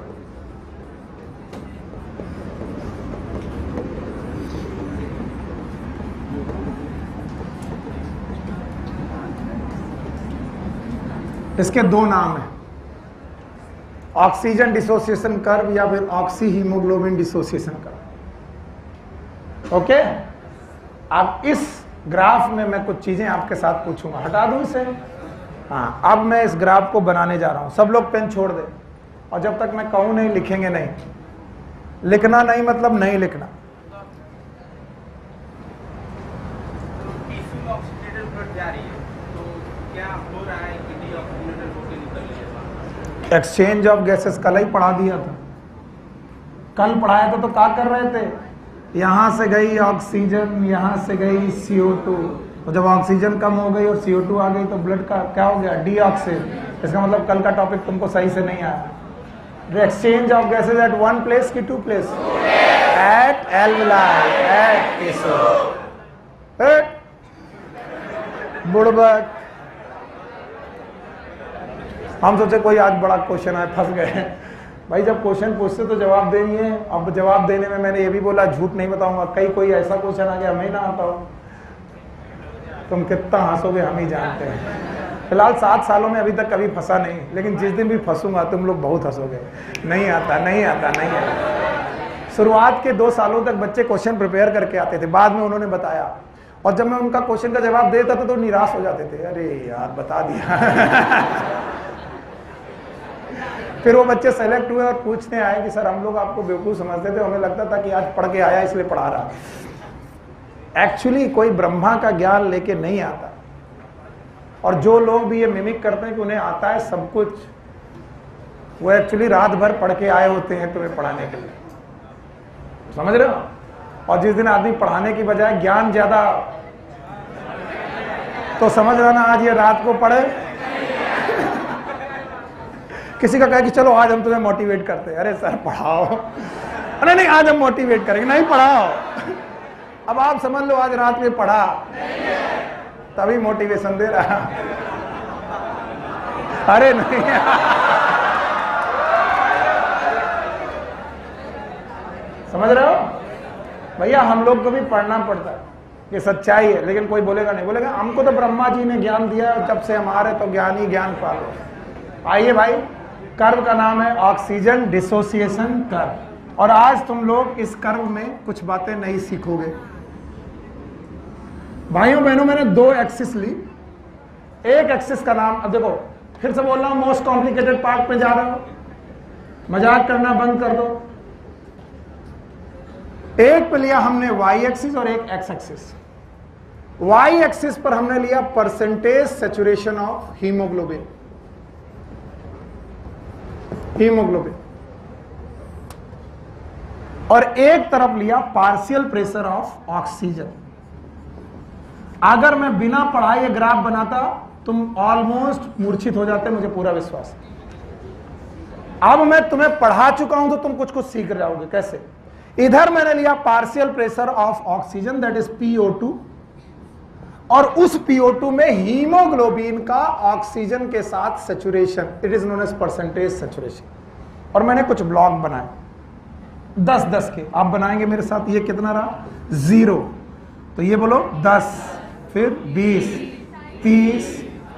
इसके दो नाम हैं, ऑक्सीजन डिसोसिएशन कर्व या फिर oxy haemoglobin dissociation curve. Okay, अब इस ग्राफ में मैं कुछ चीजें आपके साथ पूछूंगा, हटा दूं इसे। हाँ, अब मैं इस ग्राफ को बनाने जा रहा हूं। सब लोग पेन छोड़ दे, और जब तक मैं कहूं नहीं लिखेंगे नहीं। लिखना नहीं मतलब नहीं लिखना। एक्सचेंज ऑफ गैसेस कल ही पढ़ा दिया था, कल पढ़ाया था। तो क्या कर रहे थे, यहां से गई ऑक्सीजन, यहां से गई CO2, तो जब ऑक्सीजन कम हो गई और CO2 आ गई तो ब्लड का क्या हो गया, डीऑक्सिड। इसका मतलब कल का टॉपिक तुमको सही से नहीं आया। The exchange of gases at one place की 2 place? At alveoli, at cathode. बुड़बक। हम सोचे कोई आज बड़ा क्वेश्चन आया, फंस गए। भाई जब क्वेश्चन पूछते तो जवाब देंगे। अब जवाब देने में मैंने ये भी बोला झूठ नहीं बताऊंगा, कहीं कोई ऐसा क्वेश्चन आ गया हमें ना आता हो, तुम कितना हंसोगे हम ही जानते हैं। फिलहाल 7 सालों में अभी तक कभी फंसा नहीं, लेकिन जिस दिन भी फंसूंगा तुम लोग बहुत हंसोगे। नहीं आता, नहीं आता, नहीं आता। शुरुआत के 2 सालों तक बच्चे क्वेश्चन प्रिपेयर करके आते थे, बाद में उन्होंने बताया, और जब मैं उनका क्वेश्चन का जवाब देता था तो निराश हो जाते थे, अरे यार बता दिया। फिर वो बच्चे सेलेक्ट हुए और पूछने आए कि सर हम लोग आपको बेवकूफ समझते थे, हमें लगता था कि आज पढ़ के आया इसलिए पढ़ा रहा। एक्चुअली कोई ब्रह्मा का ज्ञान लेके नहीं आता, और जो लोग भी ये मिमिक करते हैं कि उन्हें आता है सब कुछ, वो एक्चुअली रात भर पढ़ के आए होते हैं तुम्हें पढ़ाने के लिए, समझ रहे हो। और जिस दिन आदमी पढ़ाने की बजाय ज्ञान ज्यादा, तो समझ रहा ना आज ये रात को पढ़े। किसी का कहे कि चलो आज हम तुम्हें मोटिवेट करते हैं, अरे सर पढ़ाओ, अरे नहीं आज हम मोटिवेट करेंगे, नहीं पढ़ाओ। अब आप समझ लो आज रात में पढ़ा तभी मोटिवेशन दे रहा। अरे नहीं, समझ रहे हो भैया, हम लोग को भी पढ़ना पड़ता है, ये सच्चाई है। लेकिन कोई बोलेगा नहीं, बोलेगा हमको तो ब्रह्मा जी ने ज्ञान दिया और जब से हमारे तो ज्ञान ही ज्ञान पालो। आइए भाई, कर्व का नाम है ऑक्सीजन डिसोसिएशन कर्व, और आज तुम लोग इस कर्व में कुछ बातें नई सीखोगे। भाइयों बहनों, मैंने 2 एक्सिस ली। एक एक्सिस का नाम, अब देखो फिर से बोल रहा हूं, मोस्ट कॉम्प्लिकेटेड पार्ट पे जा रहे हो, मजाक करना बंद कर दो। एक पे लिया हमने वाई एक्सिस और एक एक्स एक्सिस। वाई एक्सिस पर हमने लिया परसेंटेज सेचुरेशन ऑफ हीमोग्लोबिन, और एक तरफ लिया पार्शियल प्रेशर ऑफ ऑक्सीजन। अगर मैं बिना पढ़ाए ये ग्राफ बनाता तुम ऑलमोस्ट मूर्छित हो जाते, मुझे पूरा विश्वास है। अब मैं तुम्हें पढ़ा चुका हूं तो तुम कुछ कुछ सीख जाओगे। कैसे? इधर मैंने लिया partial pressure of oxygen that is PO2, और उस PO2 में हीमोग्लोबिन का ऑक्सीजन के साथ saturation, it is known as percentage saturation. और मैंने कुछ ब्लॉक बनाए 10-10 के, आप बनाएंगे मेरे साथ। ये कितना रहा? 0। तो ये बोलो 10, फिर 20, 30,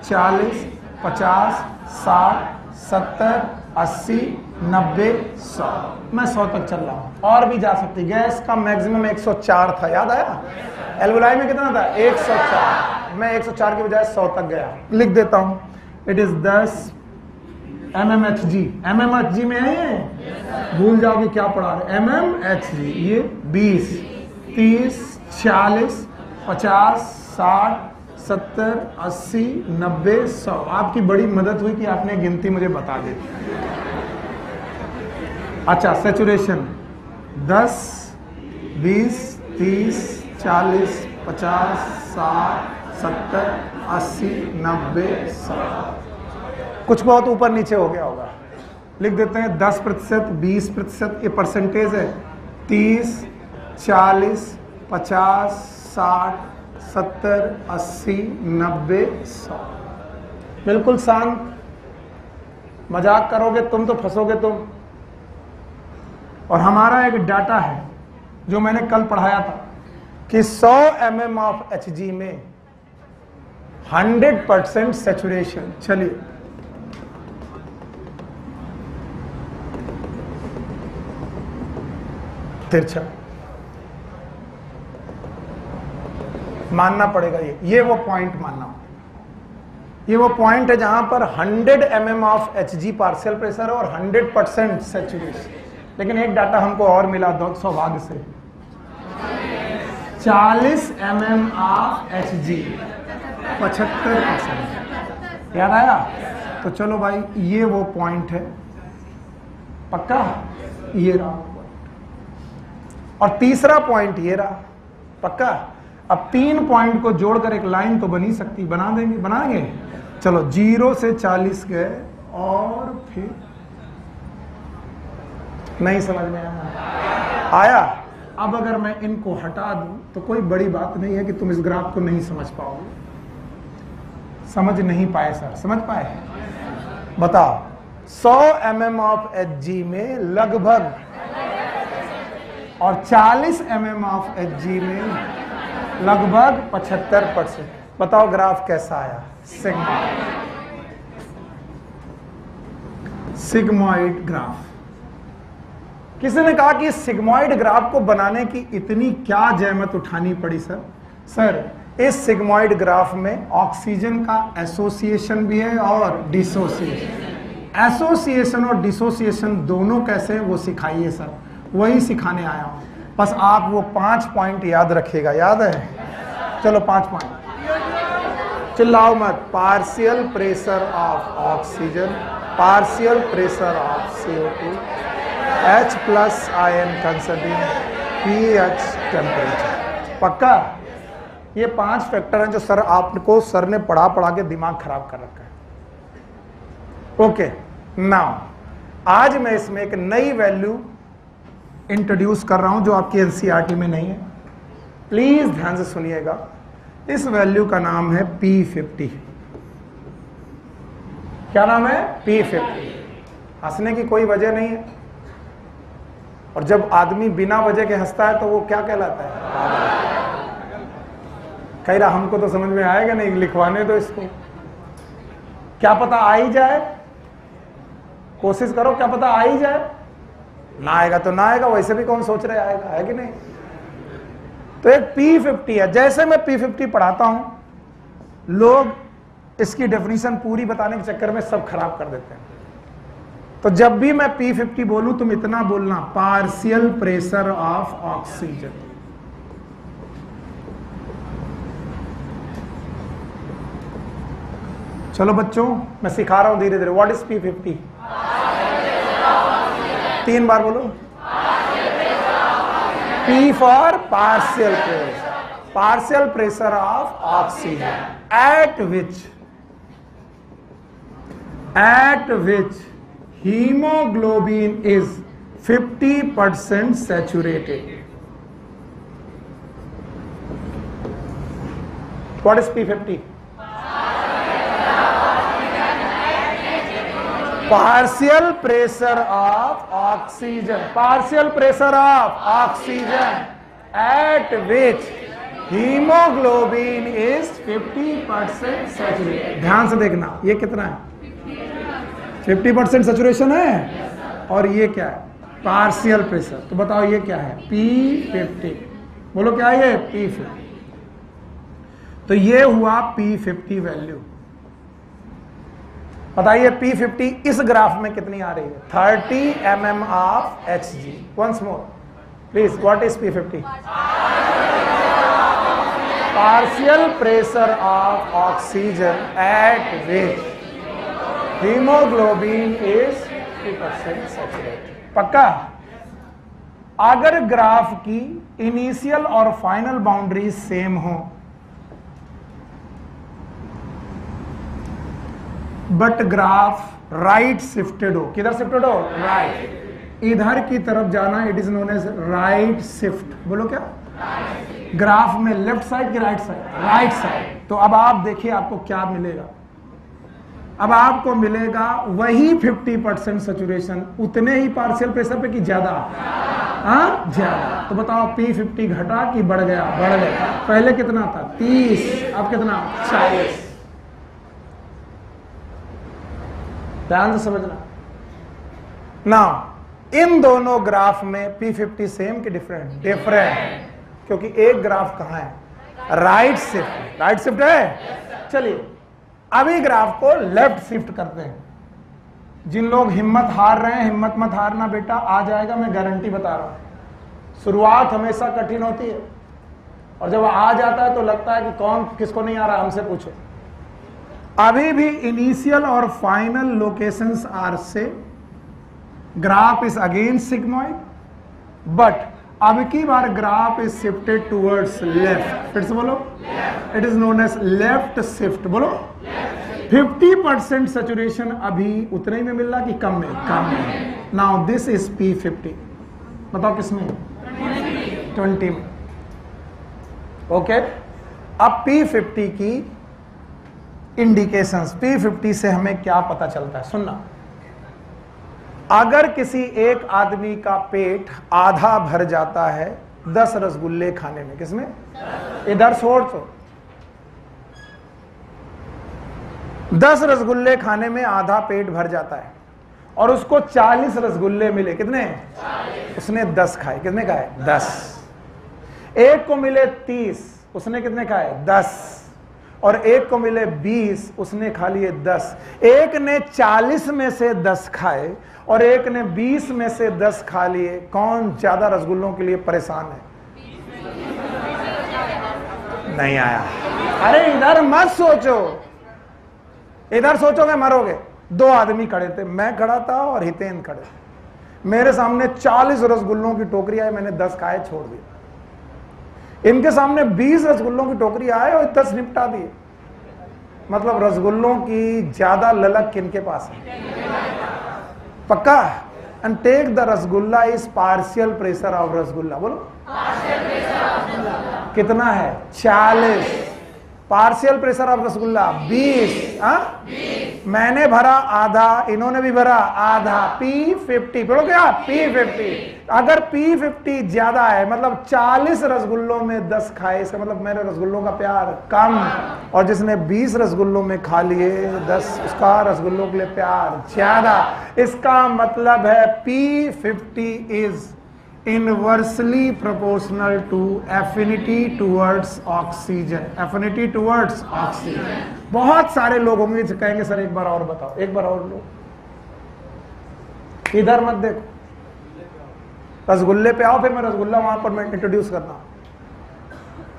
40, 50, 60, 70, 80, 90, 100। मैं 100 तक चल रहा हूं, और भी जा सकती। गैस का मैक्सिमम 104 था, याद आया? एल्वोलाई में कितना था? 104। मैं 104 के बजाय 100 तक गया। लिख देता हूं, इट इज 10 mmHg। mmHg में है ये? भूल जाओगे क्या पढ़ा रहे। mmHg। ये 20, 30, 40, 50, 60, 70, 80, 90, 100। आपकी बड़ी मदद हुई कि आपने गिनती मुझे बता दी। अच्छा, सेचुरेशन 10, 20, 30, 40, 50, 60, 70, 80, 90, 100। कुछ बहुत ऊपर नीचे हो गया होगा। लिख देते हैं 10%, 20%, ये परसेंटेज है। 30, 40, 50, 60, 70, 80, 90, 100। बिल्कुल शांत। मजाक करोगे तुम तो फंसोगे तुम। और हमारा एक डाटा है जो मैंने कल पढ़ाया था कि 100 mm ऑफ Hg में 100% सेचुरेशन। चलिए तिरछा, मानना पड़ेगा। ये वो पॉइंट मानना, ये वो पॉइंट है जहां पर 100 mm of Hg partial pressure है और 100% सैचुरेशन। लेकिन एक डाटा हमको और मिला सौभाग्य से, 40 mm ऑफ Hg 75%। याद आया? तो चलो भाई, ये वो पॉइंट है, पक्का ये रहा पॉइंट। और तीसरा पॉइंट ये रहा, पक्का। अब 3 पॉइंट को जोड़कर एक लाइन तो बनी सकती, बना देंगे, बनाएंगे। चलो 0 से 40 गए और फिर नहीं समझ में आया। अब अगर मैं इनको हटा दूं तो कोई बड़ी बात नहीं है कि तुम इस ग्राफ को नहीं समझ पाओगे। समझ नहीं पाए सर? समझ पाए? बताओ, 100 mm ऑफ Hg में लगभग और 40 mm ऑफ Hg में लगभग 75%। बताओ ग्राफ कैसा आया? Sigmoid graph. किसी ने कहा कि सिग्मॉइड ग्राफ को बनाने की इतनी क्या जहमत उठानी पड़ी सर? सर, इस सिग्मॉइड ग्राफ में ऑक्सीजन का एसोसिएशन भी है और डिसोसिएशन। एसोसिएशन और डिसोसिएशन दोनों कैसे हैं वो सिखाइए सर, वही सिखाने आया हूं। बस आप वो 5 पॉइंट याद रखिएगा। याद है? चलो 5 पॉइंट, चिल्लाओ मत। Partial pressure of oxygen, partial pressure of CO2, H+ ion concentration, pH temperature. पक्का? ये 5 फैक्टर हैं जो सर ने पढ़ा के दिमाग खराब कर रखा है। ओके, नाउ आज मैं इसमें एक नई वैल्यू इंट्रोड्यूस कर रहा हूं जो आपकी NCERT में नहीं है। प्लीज ध्यान से सुनिएगा। इस वैल्यू का नाम है P50। क्या नाम है? P50। हंसने की कोई वजह नहीं है, और जब आदमी बिना वजह के हंसता है तो वो क्या कहलाता है? कह रहा हमको तो समझ में आएगा नहीं, लिखवाने दो इसको। क्या पता आ ही जाए, कोशिश करो, क्या पता आ ही जाए। ना आएगा तो ना आएगा, वैसे भी कौन सोच रहे आएगा, है कि नहीं? तो एक P50 है। जैसे मैं P50 पढ़ाता हूं, लोग इसकी डेफिनेशन पूरी बताने के चक्कर में सब खराब कर देते हैं। तो जब भी मैं P50 बोलूं तुम इतना बोलना, पार्शियल प्रेशर ऑफ ऑक्सीजन। चलो बच्चों, मैं सिखा रहा हूं धीरे धीरे। What is P50? 3 बार बोलो। P for partial pressure, partial pressure of oxygen at which hemoglobin is 50% saturated. What is P50? Partial pressure of oxygen. Partial pressure of oxygen at which hemoglobin is 50% saturated. ध्यान से देखना, ये कितना है? 50% saturation है। और ये क्या है? Partial pressure. तो बताओ ये क्या है? P50। बोलो क्या है ये? P50। तो ये हुआ P50 वैल्यू। बताइए P50 इस ग्राफ में कितनी आ रही है? 30 mm of Hg। Once more please, what is P50? Partial pressure of oxygen at which haemoglobin is 50% saturated. पक्का? अगर ग्राफ की इनिशियल और फाइनल बाउंड्रीज सेम हो, बट ग्राफ राइट शिफ्टेड हो। किधर शिफ्टेड हो? राइट। इधर की तरफ जाना, it is known as right shift. बोलो क्या? ग्राफ में लेफ्ट साइड की राइट साइड? Right side. तो अब आप देखिए आपको क्या मिलेगा। अब आपको मिलेगा वही 50% सैचुरेशन, उतने ही पार्शियल प्रेशर पे कि ज्यादा? हाँ, ज्यादा। तो बताओ P50 घटा कि बढ़ गया? बढ़ गया। पहले कितना था? 30, अब कितना? 40। ध्यान से समझना। नाउ इन दोनों ग्राफ में P50 सेम कि डिफरेंट? डिफरेंट, क्योंकि एक ग्राफ कहां है? राइट शिफ्ट, राइट शिफ्ट है। चलिए अभी ग्राफ को लेफ्ट शिफ्ट करते हैं। जिन लोग हिम्मत हार रहे हैं, हिम्मत मत हारना बेटा, आ जाएगा, मैं गारंटी बता रहा हूं। शुरुआत हमेशा कठिन होती है और जब आ जाता है तो लगता है कि कौन किसको नहीं आ रहा, हमसे पूछो। अभी भी इनिशियल और फाइनल लोकेशंस आर से graph is again sigmoid, but अब की बार graph is shifted towards left. फिर से बोलो, it is known as left shift. बोलो 50% सैचुरेशन अभी उतने ही में मिल रहा कि कम में? कम में। नाउ दिस इज P50, बताओ किसमें? 20 में। ओके, अब P50 की इंडिकेशंस, P50 से हमें क्या पता चलता है? सुनना, अगर किसी एक आदमी का पेट आधा भर जाता है 10 रसगुल्ले खाने में, किसमें? इधर छोड़, तो 10 रसगुल्ले खाने में आधा पेट भर जाता है और उसको 40 रसगुल्ले मिले, कितने? 40। उसने 10 खाए, कितने खाए? 10। एक को मिले 30, उसने कितने खाए? 10। और एक को मिले 20, उसने खा लिए 10। एक ने 40 में से 10 खाए और एक ने 20 में से 10 खा लिए। कौन ज्यादा रसगुल्लों के लिए परेशान है? नहीं आया। अरे इधर मत सोचो, इधर सोचोगे मरोगे। 2 आदमी खड़े थे, मैं खड़ा था और हितेन खड़े थे। मेरे सामने 40 रसगुल्लों की टोकरी आई, मैंने 10 खाए, छोड़ दिए। इनके सामने 20 रसगुल्लों की टोकरी आए और 10 निपटा दिए। मतलब रसगुल्लों की ज्यादा ललक किनके पास है? पक्का? And take the rasgulla is partial pressure of rasgulla. बोलो कितना है? 40। Partial pressure of rasgulla 20। मैंने भरा आधा, इन्होंने भी भरा आधा। P50, बोलो क्या? P50। अगर P50 ज्यादा है, मतलब 40 रसगुल्लों में 10 खाए, इसका मतलब मेरे रसगुल्लों का प्यार कम, और जिसने 20 रसगुल्लों में खा लिए 10, उसका रसगुल्लों के लिए प्यार ज्यादा। इसका मतलब है P50 is inversely proportional to affinity towards oxygen. Affinity towards oxygen. बहुत सारे लोग होंगे जो कहेंगे सर एक बार और बताओ, एक बार और लो, इधर मत देखो, रसगुल्ले पे आओ, फिर मैं रसगुल्ला वहां पर मैं इंट्रोड्यूस करता हूं।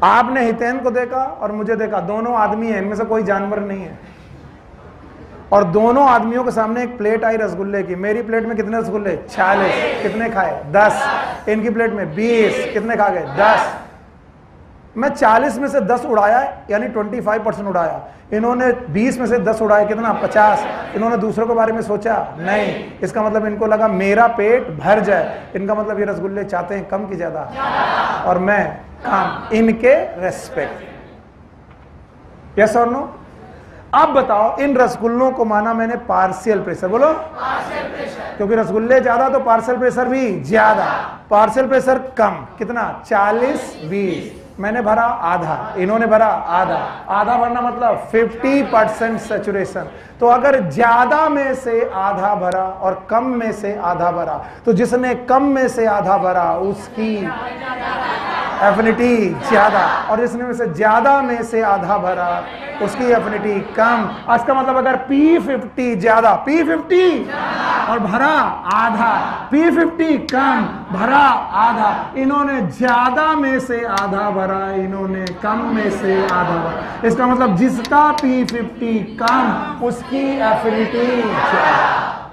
आपने हितेन को देखा और मुझे देखा, दोनों आदमी हैं, इनमें से कोई जानवर नहीं है, और दोनों आदमियों के सामने एक प्लेट आई रसगुल्ले की। मेरी प्लेट में कितने रसगुल्ले? 40। कितने खाए? 10। इनकी प्लेट में 20। कितने खा गए? 10। मैं 40 में से 10 उड़ाया, यानी 25% उड़ाया। इन्होंने 20 में से 10 उड़ाया, कितना? 50। इन्होंने दूसरों के बारे में सोचा नहीं। इसका मतलब इनको लगा मेरा पेट भर जाए। इनका मतलब ये रसगुल्ले चाहते हैं कम की ज्यादा, और मैं कम। इनके रेस्पेक्ट। यस और नो? अब बताओ, इन रसगुल्लों को माना मैंने पार्शियल प्रेशर। बोलो पार्शियल प्रेशर, क्योंकि रसगुल्ले ज्यादा तो पार्शियल प्रेशर भी ज्यादा। पार्शियल प्रेशर कम, कितना? 40 20। मैंने भरा आधा, इन्होंने भरा आधा। आधा भरना मतलब 50% सैचुरेशन। तो अगर ज्यादा में से आधा भरा और कम में से आधा भरा, तो जिसने कम में से आधा भरा उसकी एफिनिटी ज्यादा, और जिसने में से ज्यादा में से आधा भरा उसकी एफिनिटी कम। इसका मतलब अगर P50 ज्यादा, P50 और भरा आधा, P50 कम भरा आधा, इन्होंने ज्यादा में से आधा भरा, इन्होंने कम में से आधा भरा। इसका मतलब जिसका P50 कम उसकी एफिनिटी ज्यादा।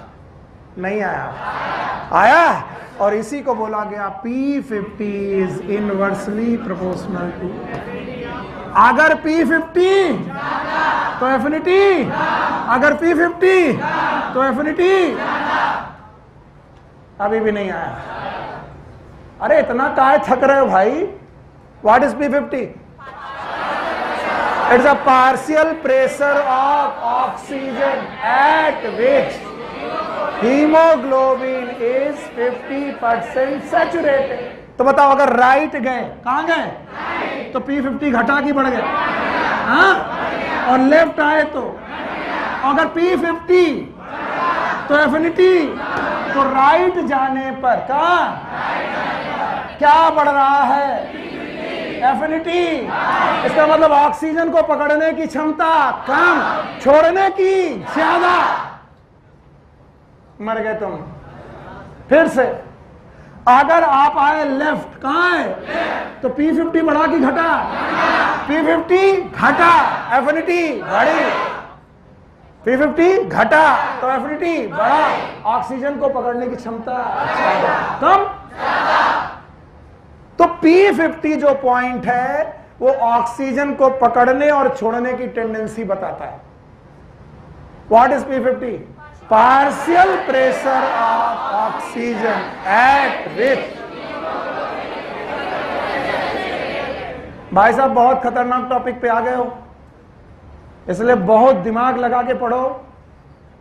नहीं आया? आया? और इसी को बोला गया P50 is inversely proportional to. अगर P50 तो एफिनिटी, अगर P50 तो एफिनिटी। अभी भी नहीं आया? अरे इतना काहे थक रहे हो भाई? What is P50? It's a partial pressure of oxygen at which haemoglobin is 50% saturated. तो बताओ, अगर राइट गए, कहां गए? तो P50 घटा की बढ़ गए? हाँ? और लेफ्ट आए तो अगर P50 तो एफिनिटी तो राइट जाने पर क्या बढ़ रहा है? एफिनिटी। इसका मतलब ऑक्सीजन को पकड़ने की क्षमता कम, छोड़ने की ज्यादा। मर गए तुम। फिर से अगर आप आए लेफ्ट, कहां है? तो P50 बढ़ा कि घटा? P50 घटा, एफिनिटी बढ़ी। P50 घटा तो एफिनिटी बढ़ा, ऑक्सीजन को पकड़ने की क्षमता कम। तो P50 जो पॉइंट है वो ऑक्सीजन को पकड़ने और छोड़ने की टेंडेंसी बताता है। What is P50? Partial pressure of oxygen at विच। भाई साहब बहुत खतरनाक टॉपिक पे आ गए हो, इसलिए बहुत दिमाग लगा के पढ़ो।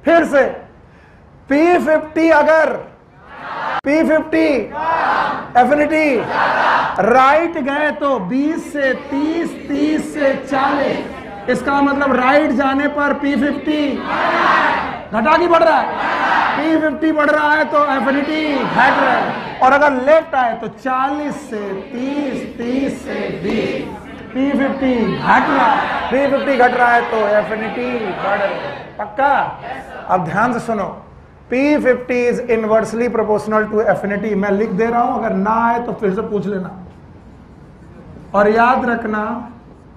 फिर से P50 अगर P50 एफिनिटी राइट गए तो 20 से 30, 30 से 40। इसका मतलब राइट जाने पर P50 घटा की बढ़ रहा है? P50 बढ़ रहा है तो एफिनिटी घट रहा है। और अगर लेफ्ट आए तो 40 से 30, 30 से 20। P50 घट रहा है, P50 घट रहा है तो एफिनिटी बढ़ रहा है। पक्का? अब ध्यान से सुनो, P50 is inversely proportional to affinity. मैं लिख दे रहा हूं, अगर ना आए तो फिर से पूछ लेना। और याद रखना,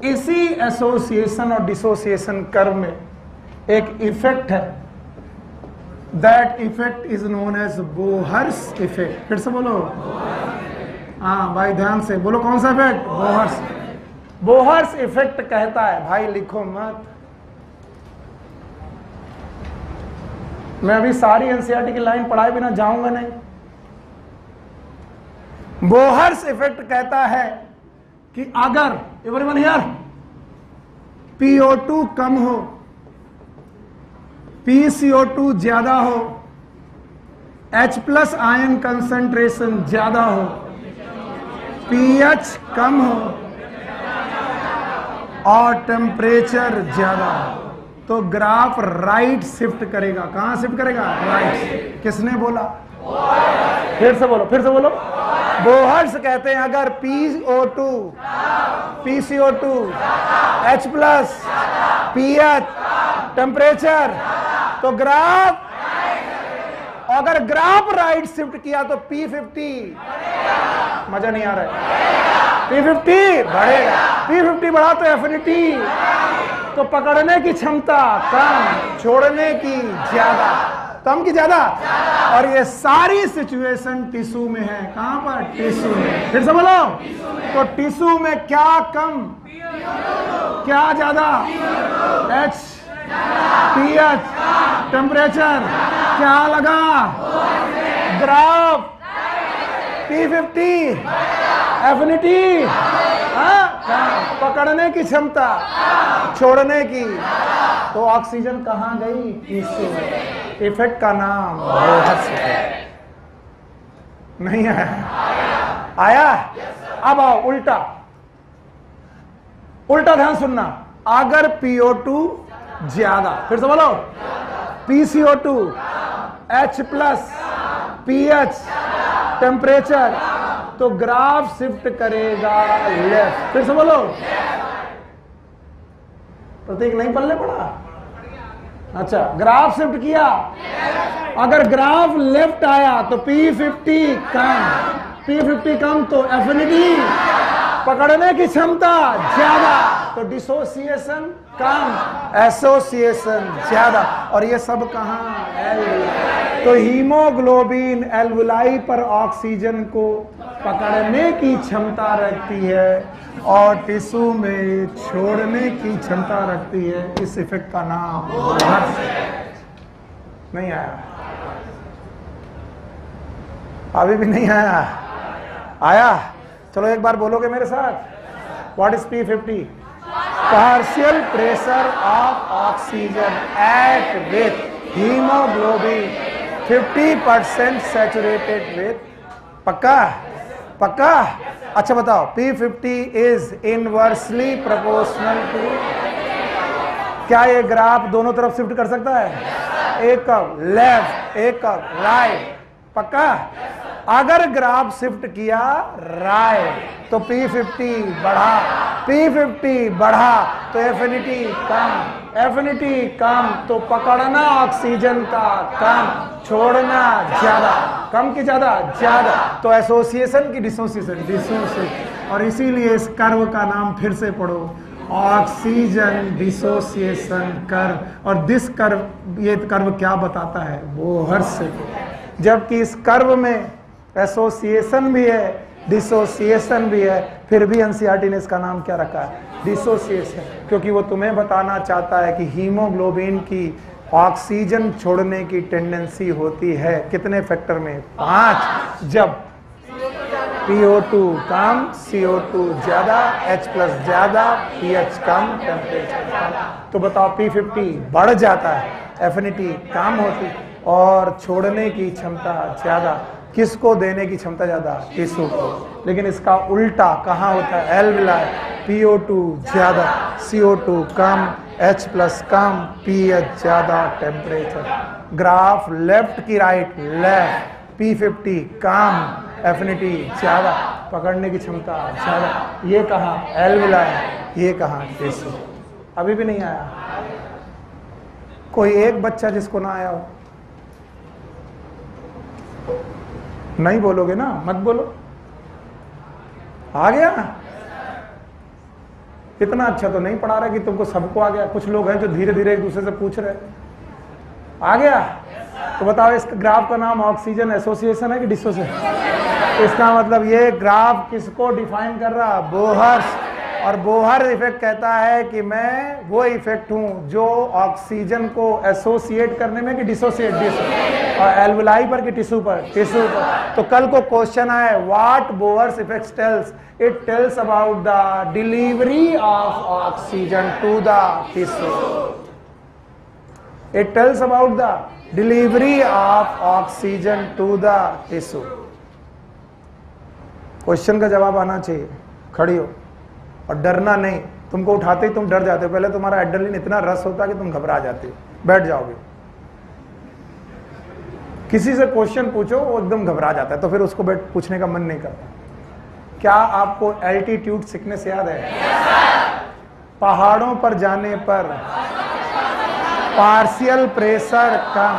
इसी एसोसिएशन और डिसोसिएशन कर्व में एक इफेक्ट है, that effect is known as Bohr's effect. फिर से बोलो। हाँ भाई ध्यान से बोलो, कौन सा इफेक्ट? बोहर्स। बोहर्स इफेक्ट कहता है, भाई लिखो मत, मैं अभी सारी एनसीईआरटी की लाइन पढ़ाए बिना जाऊंगा नहीं। बोहर्स इफेक्ट कहता है कि अगर एवरीवन हियर PO2 कम हो, PCO2 ज्यादा हो, H+ आयन कंसंट्रेशन ज्यादा हो, pH कम हो और टेम्परेचर ज्यादा हो, तो ग्राफ राइट शिफ्ट करेगा। कहां शिफ्ट करेगा? राइट। किसने बोला? फिर से बोलो, फिर से बोलो। बोहर्स कहते हैं अगर PO2, PCO2, H+, pH, temperature, तो ग्राफ, अगर ग्राफ राइट शिफ्ट किया तो P50 मजा नहीं आ रहा है, P50 बढ़ेगा। P50 बढ़ा तो एफिनिटी, तो पकड़ने की क्षमता कम, छोड़ने की ज्यादा। कम की ज्यादा। और ये सारी सिचुएशन टिश्यू में है। कहां पर? टिश्यू में। फिर से बोलो। तो टिश्यू में क्या कम, क्या ज्यादा? H, pH, टेम्परेचर, क्या लगा? ग्राफ P50 एफिनिटी, पकड़ने की क्षमता, छोड़ने की। तो ऑक्सीजन कहां गई? टिश्यू में। इफेक्ट का नाम बोहर्स इफेक्ट। नहीं आया? आया? अब आओ उल्टा, उल्टा ध्यान सुनना। अगर PO2 ज्यादा, फिर से बोलो, PCO2, H+, pH, टेम्परेचर, तो ग्राफ शिफ्ट करेगा लेफ्ट। फिर से बोलो। प्रतीक नहीं पल्ले पड़ा? अच्छा, ग्राफ शिफ्ट किया। अगर ग्राफ लेफ्ट आया तो P50 कम, P50 कम तो एफिनिटी, पकड़ने की क्षमता ज्यादा, तो डिसोसिएशन कम, एसोसिएशन ज्यादा। और ये सब कहां? एल्वुलाई। तो हीमोग्लोबिन एल्वुलाई पर ऑक्सीजन को पकड़ने की क्षमता रखती है और टिश्यू में छोड़ने की क्षमता रखती है। इस इफेक्ट का नाम बोहर्स। नहीं आया? अभी भी नहीं आया? आया? चलो एक बार बोलोगे मेरे साथ। What is P50? Partial pressure of oxygen at with haemoglobin 50% saturated with. पक्का? पक्का? अच्छा बताओ, P50 is inversely proportional to. क्या ये ग्राफ दोनों तरफ शिफ्ट कर सकता है? एक कब लेफ्ट, एक कब राइट। पक्का? अगर ग्राफ शिफ्ट किया राइट तो P50 बढ़ा, P50 बढ़ा तो एफिनिटी कम, एफिनिटी कम तो पकड़ना ऑक्सीजन का कम, छोड़ना ज्यादा, कम की ज्यादा, ज्यादा, तो एसोसिएशन की डिसोसिएशन, डिसोसिएशन। और इसीलिए इस कर्व का नाम फिर से पढ़ो, ऑक्सीजन डिसोसिएशन कर्व। और दिस कर्व, ये कर्व क्या बताता है? बोहर से। जबकि इस कर्व में एसोसिएशन भी है, डिसोसिएशन भी है, फिर भी एनसीईआरटी ने इसका नाम क्या रखा है? डिसोसिएशन, क्योंकि वो तुम्हें बताना चाहता है कि हीमोग्लोबिन की ऑक्सीजन छोड़ने की टेंडेंसी होती है कितने फैक्टर में? 5। जब PO2 कम, CO2 ज्यादा, H+ ज्यादा, pH कम, टेम्परेचर कम। तो बताओ P50 बढ़ जाता है, एफिनिटी कम होती और छोड़ने की क्षमता ज्यादा। किसको देने की क्षमता ज्यादा? टिश्यू को। लेकिन इसका उल्टा कहाँ होता है? एल्विलाई, PO2 ज्यादा, CO2 कम, H+ कम, pH ज्यादा, टेम्परेचर। ग्राफ लेफ्ट की राइट, लेफ्ट, P50 कम, एफिनिटी ज्यादा, पकड़ने की क्षमता ज्यादा। ये कहाँ? एल्विलाई, ये कहाँ? टिश्यू। अभी भी नहीं आया? कोई एक बच्चा जिसको ना आया हो? नहीं बोलोगे ना? मत बोलो। आ गया? इतना अच्छा तो नहीं पढ़ा रहा कि तुमको सबको आ गया। कुछ लोग हैं जो धीरे धीरे एक दूसरे से पूछ रहे। आ गया? तो बताओ इस ग्राफ का नाम ऑक्सीजन एसोसिएशन है कि डिसोसिएशन? इसका मतलब ये ग्राफ किसको डिफाइन कर रहा? बोहर। और बोहर इफेक्ट कहता है कि मैं वो इफेक्ट हूं जो ऑक्सीजन को एसोसिएट करने में कि डिसोसिएट, और एल्विलाई पर कि टिश्यू पर? टिश्यू पर। तो कल को क्वेश्चन आए what Bohr's effect tells? It tells about the delivery of oxygen to the tissue. It tells about the delivery of oxygen to the tissue. Question का जवाब आना चाहिए। खड़ी हो और डरना नहीं। तुमको उठाते ही तुम डर जाते हो। पहले तुम्हारा एड्रेनलिन इतना रस होता है कि तुम घबरा जाते हो, बैठ जाओगे। किसी से क्वेश्चन पूछो वो एकदम घबरा जाता है, तो फिर उसको बैठ पूछने का मन नहीं करता। क्या आपको एल्टीट्यूड सिकनेस याद है? पहाड़ों पर जाने पर पार्शियल प्रेशर कम।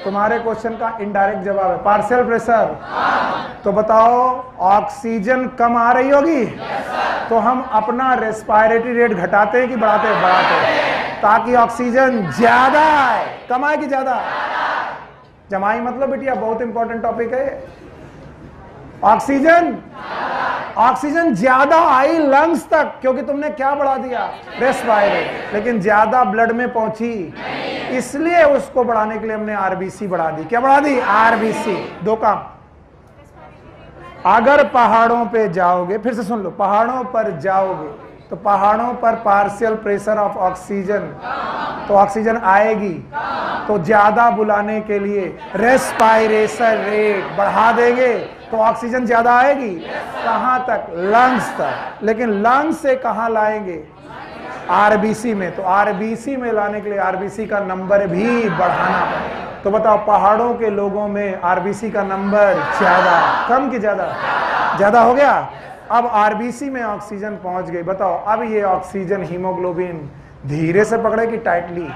तुम्हारे क्वेश्चन का इनडायरेक्ट जवाब है पार्शियल प्रेशर। तो बताओ ऑक्सीजन कम आ रही होगी, तो हम अपना रेस्पिरेटरी रेट घटाते हैं कि बढ़ाते हैं? बढ़ाते हैं, ताकि ऑक्सीजन ज्यादा आए। कम आए कि ज्यादा? जमाई मतलब बिटिया बहुत इंपॉर्टेंट टॉपिक है। ऑक्सीजन ज्यादा आई लंग्स तक, क्योंकि तुमने क्या बढ़ा दिया? रेस्पिरेटरी। लेकिन ज्यादा ब्लड में पहुंची, इसलिए उसको बढ़ाने के लिए हमने आरबीसी बढ़ा दी। क्या बढ़ा दी? आरबीसी। दो काम। अगर पहाड़ों पे जाओगे, फिर से सुन लो, पहाड़ों पर जाओगे तो पहाड़ों पर पार्शियल प्रेशर ऑफ ऑक्सीजन, तो ऑक्सीजन आएगी, तो ज्यादा बुलाने के लिए रेस्पिरेशन रेट बढ़ा देंगे तो ऑक्सीजन ज्यादा आएगी। कहां तक? लंग्स तक। लेकिन लंग्स से कहां लाएंगे? आरबीसी में। तो आरबीसी में लाने के लिए आरबीसी का नंबर भी बढ़ाना पड़ेगा। तो बताओ पहाड़ों के लोगों में आरबीसी का नंबर ज्यादा, कम कि ज्यादा? ज्यादा हो गया। अब आरबीसी में ऑक्सीजन पहुंच गई। बताओ अब ये ऑक्सीजन हीमोग्लोबिन धीरे से पकड़े कि टाइटली?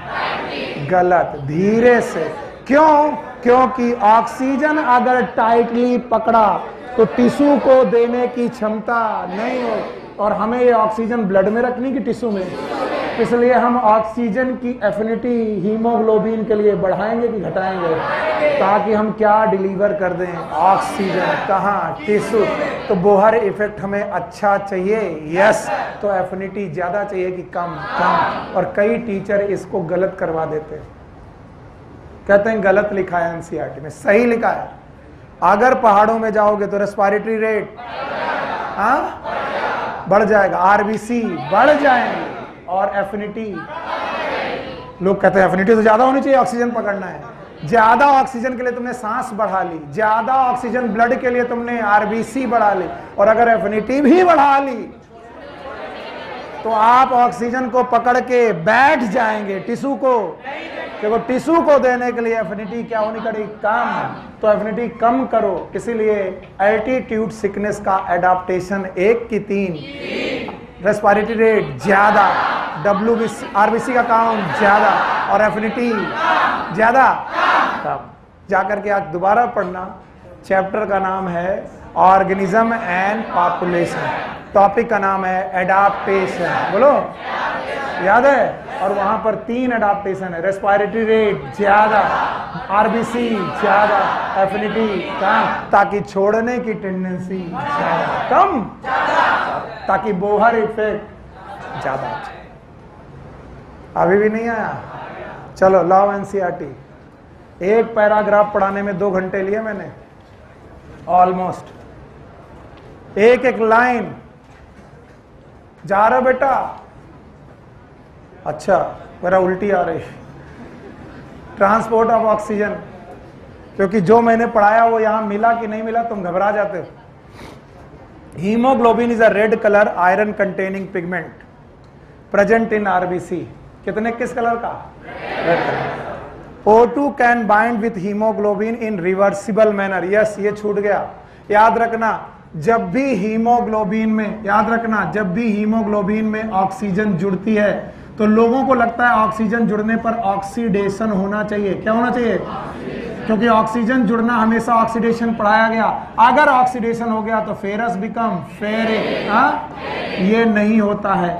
गलत, धीरे से। क्यों? क्योंकि ऑक्सीजन अगर टाइटली पकड़ा तो टिश्यू को देने की क्षमता नहीं हो, और हमें ये ऑक्सीजन ब्लड में रखनी कि टिश्यू में? इसलिए हम ऑक्सीजन की एफिनिटी हीमोग्लोबिन के लिए बढ़ाएंगे कि घटाएंगे, ताकि हम क्या डिलीवर कर दें? ऑक्सीजन। कहाँ? टिश्यू। तो बोहर इफेक्ट हमें अच्छा चाहिए, यस। तो एफिनिटी ज्यादा चाहिए कि कम? कम। और कई टीचर इसको गलत करवा देते हैं, कहते हैं गलत लिखा है एनसीईआरटी में, सही लिखा है। अगर पहाड़ों में जाओगे तो रेस्पिरेटरी रेट बढ़ जाएगा, आरबीसी बढ़ जाएंगे, और एफिनिटी, लोग कहते हैं एफिनिटी तो ज्यादा होनी चाहिए, ऑक्सीजन पकड़ना है। ज्यादा ऑक्सीजन के लिए तुमने सांस बढ़ा ली, ज्यादा ऑक्सीजन ब्लड के लिए तुमने आरबीसी बढ़ा ली, और अगर एफिनिटी भी बढ़ा ली तो आप ऑक्सीजन को पकड़ के बैठ जाएंगे, टिश्यू को देखो टिश्यू को देने के लिए एफिनिटी क्या होनी चाहिए, कम, तो एफिनिटी कम करो, इसीलिए एल्टीट्यूड सिकनेस का एडाप्टेशन 1 की 3, रेस्पिरेटरी रेट ज्यादा, आरबीसी का काउंट ज्यादा और एफिनिटी ज्यादा कम। जाकर के आज दोबारा पढ़ना, चैप्टर का नाम है ऑर्गेनिज्म एंड पॉपुलेशन, टॉपिक का नाम है एडाप्टेशन, बोलो याद है। और वहां पर 3 एडाप्टेशन है, रेस्पिरेटरी रेट ज्यादा, आरबीसी ज्यादा, एफिनिटी कम, ताकि छोड़ने की टेंडेंसी ज्यादा कम, ताकि बोहर इफेक्ट ज्यादा। अभी भी नहीं आया, चलो लॉ एनसीईआरटी, एक पैराग्राफ पढ़ाने में 2 घंटे लिए मैंने ऑलमोस्ट, एक लाइन जा रहा बेटा, अच्छा मेरा उल्टी आ रही, ट्रांसपोर्ट ऑफ ऑक्सीजन, क्योंकि जो मैंने पढ़ाया वो यहां मिला कि नहीं मिला तुम घबरा जाते हो। Haemoglobin is a red colour iron containing pigment present in RBC, कितने किस कलर का, red colour. O2 can bind with haemoglobin in reversible manner, yes ये छूट गया, याद रखना जब भी हीमोग्लोबिन में, याद रखना जब भी हीमोग्लोबिन में ऑक्सीजन जुड़ती है तो लोगों को लगता है ऑक्सीजन जुड़ने पर ऑक्सीडेशन होना चाहिए, क्या होना चाहिए, क्योंकि ऑक्सीजन जुड़ना हमेशा ऑक्सीडेशन पढ़ाया गया, अगर ऑक्सीडेशन हो गया तो फेरस बिकम फेरिक, ये नहीं होता है।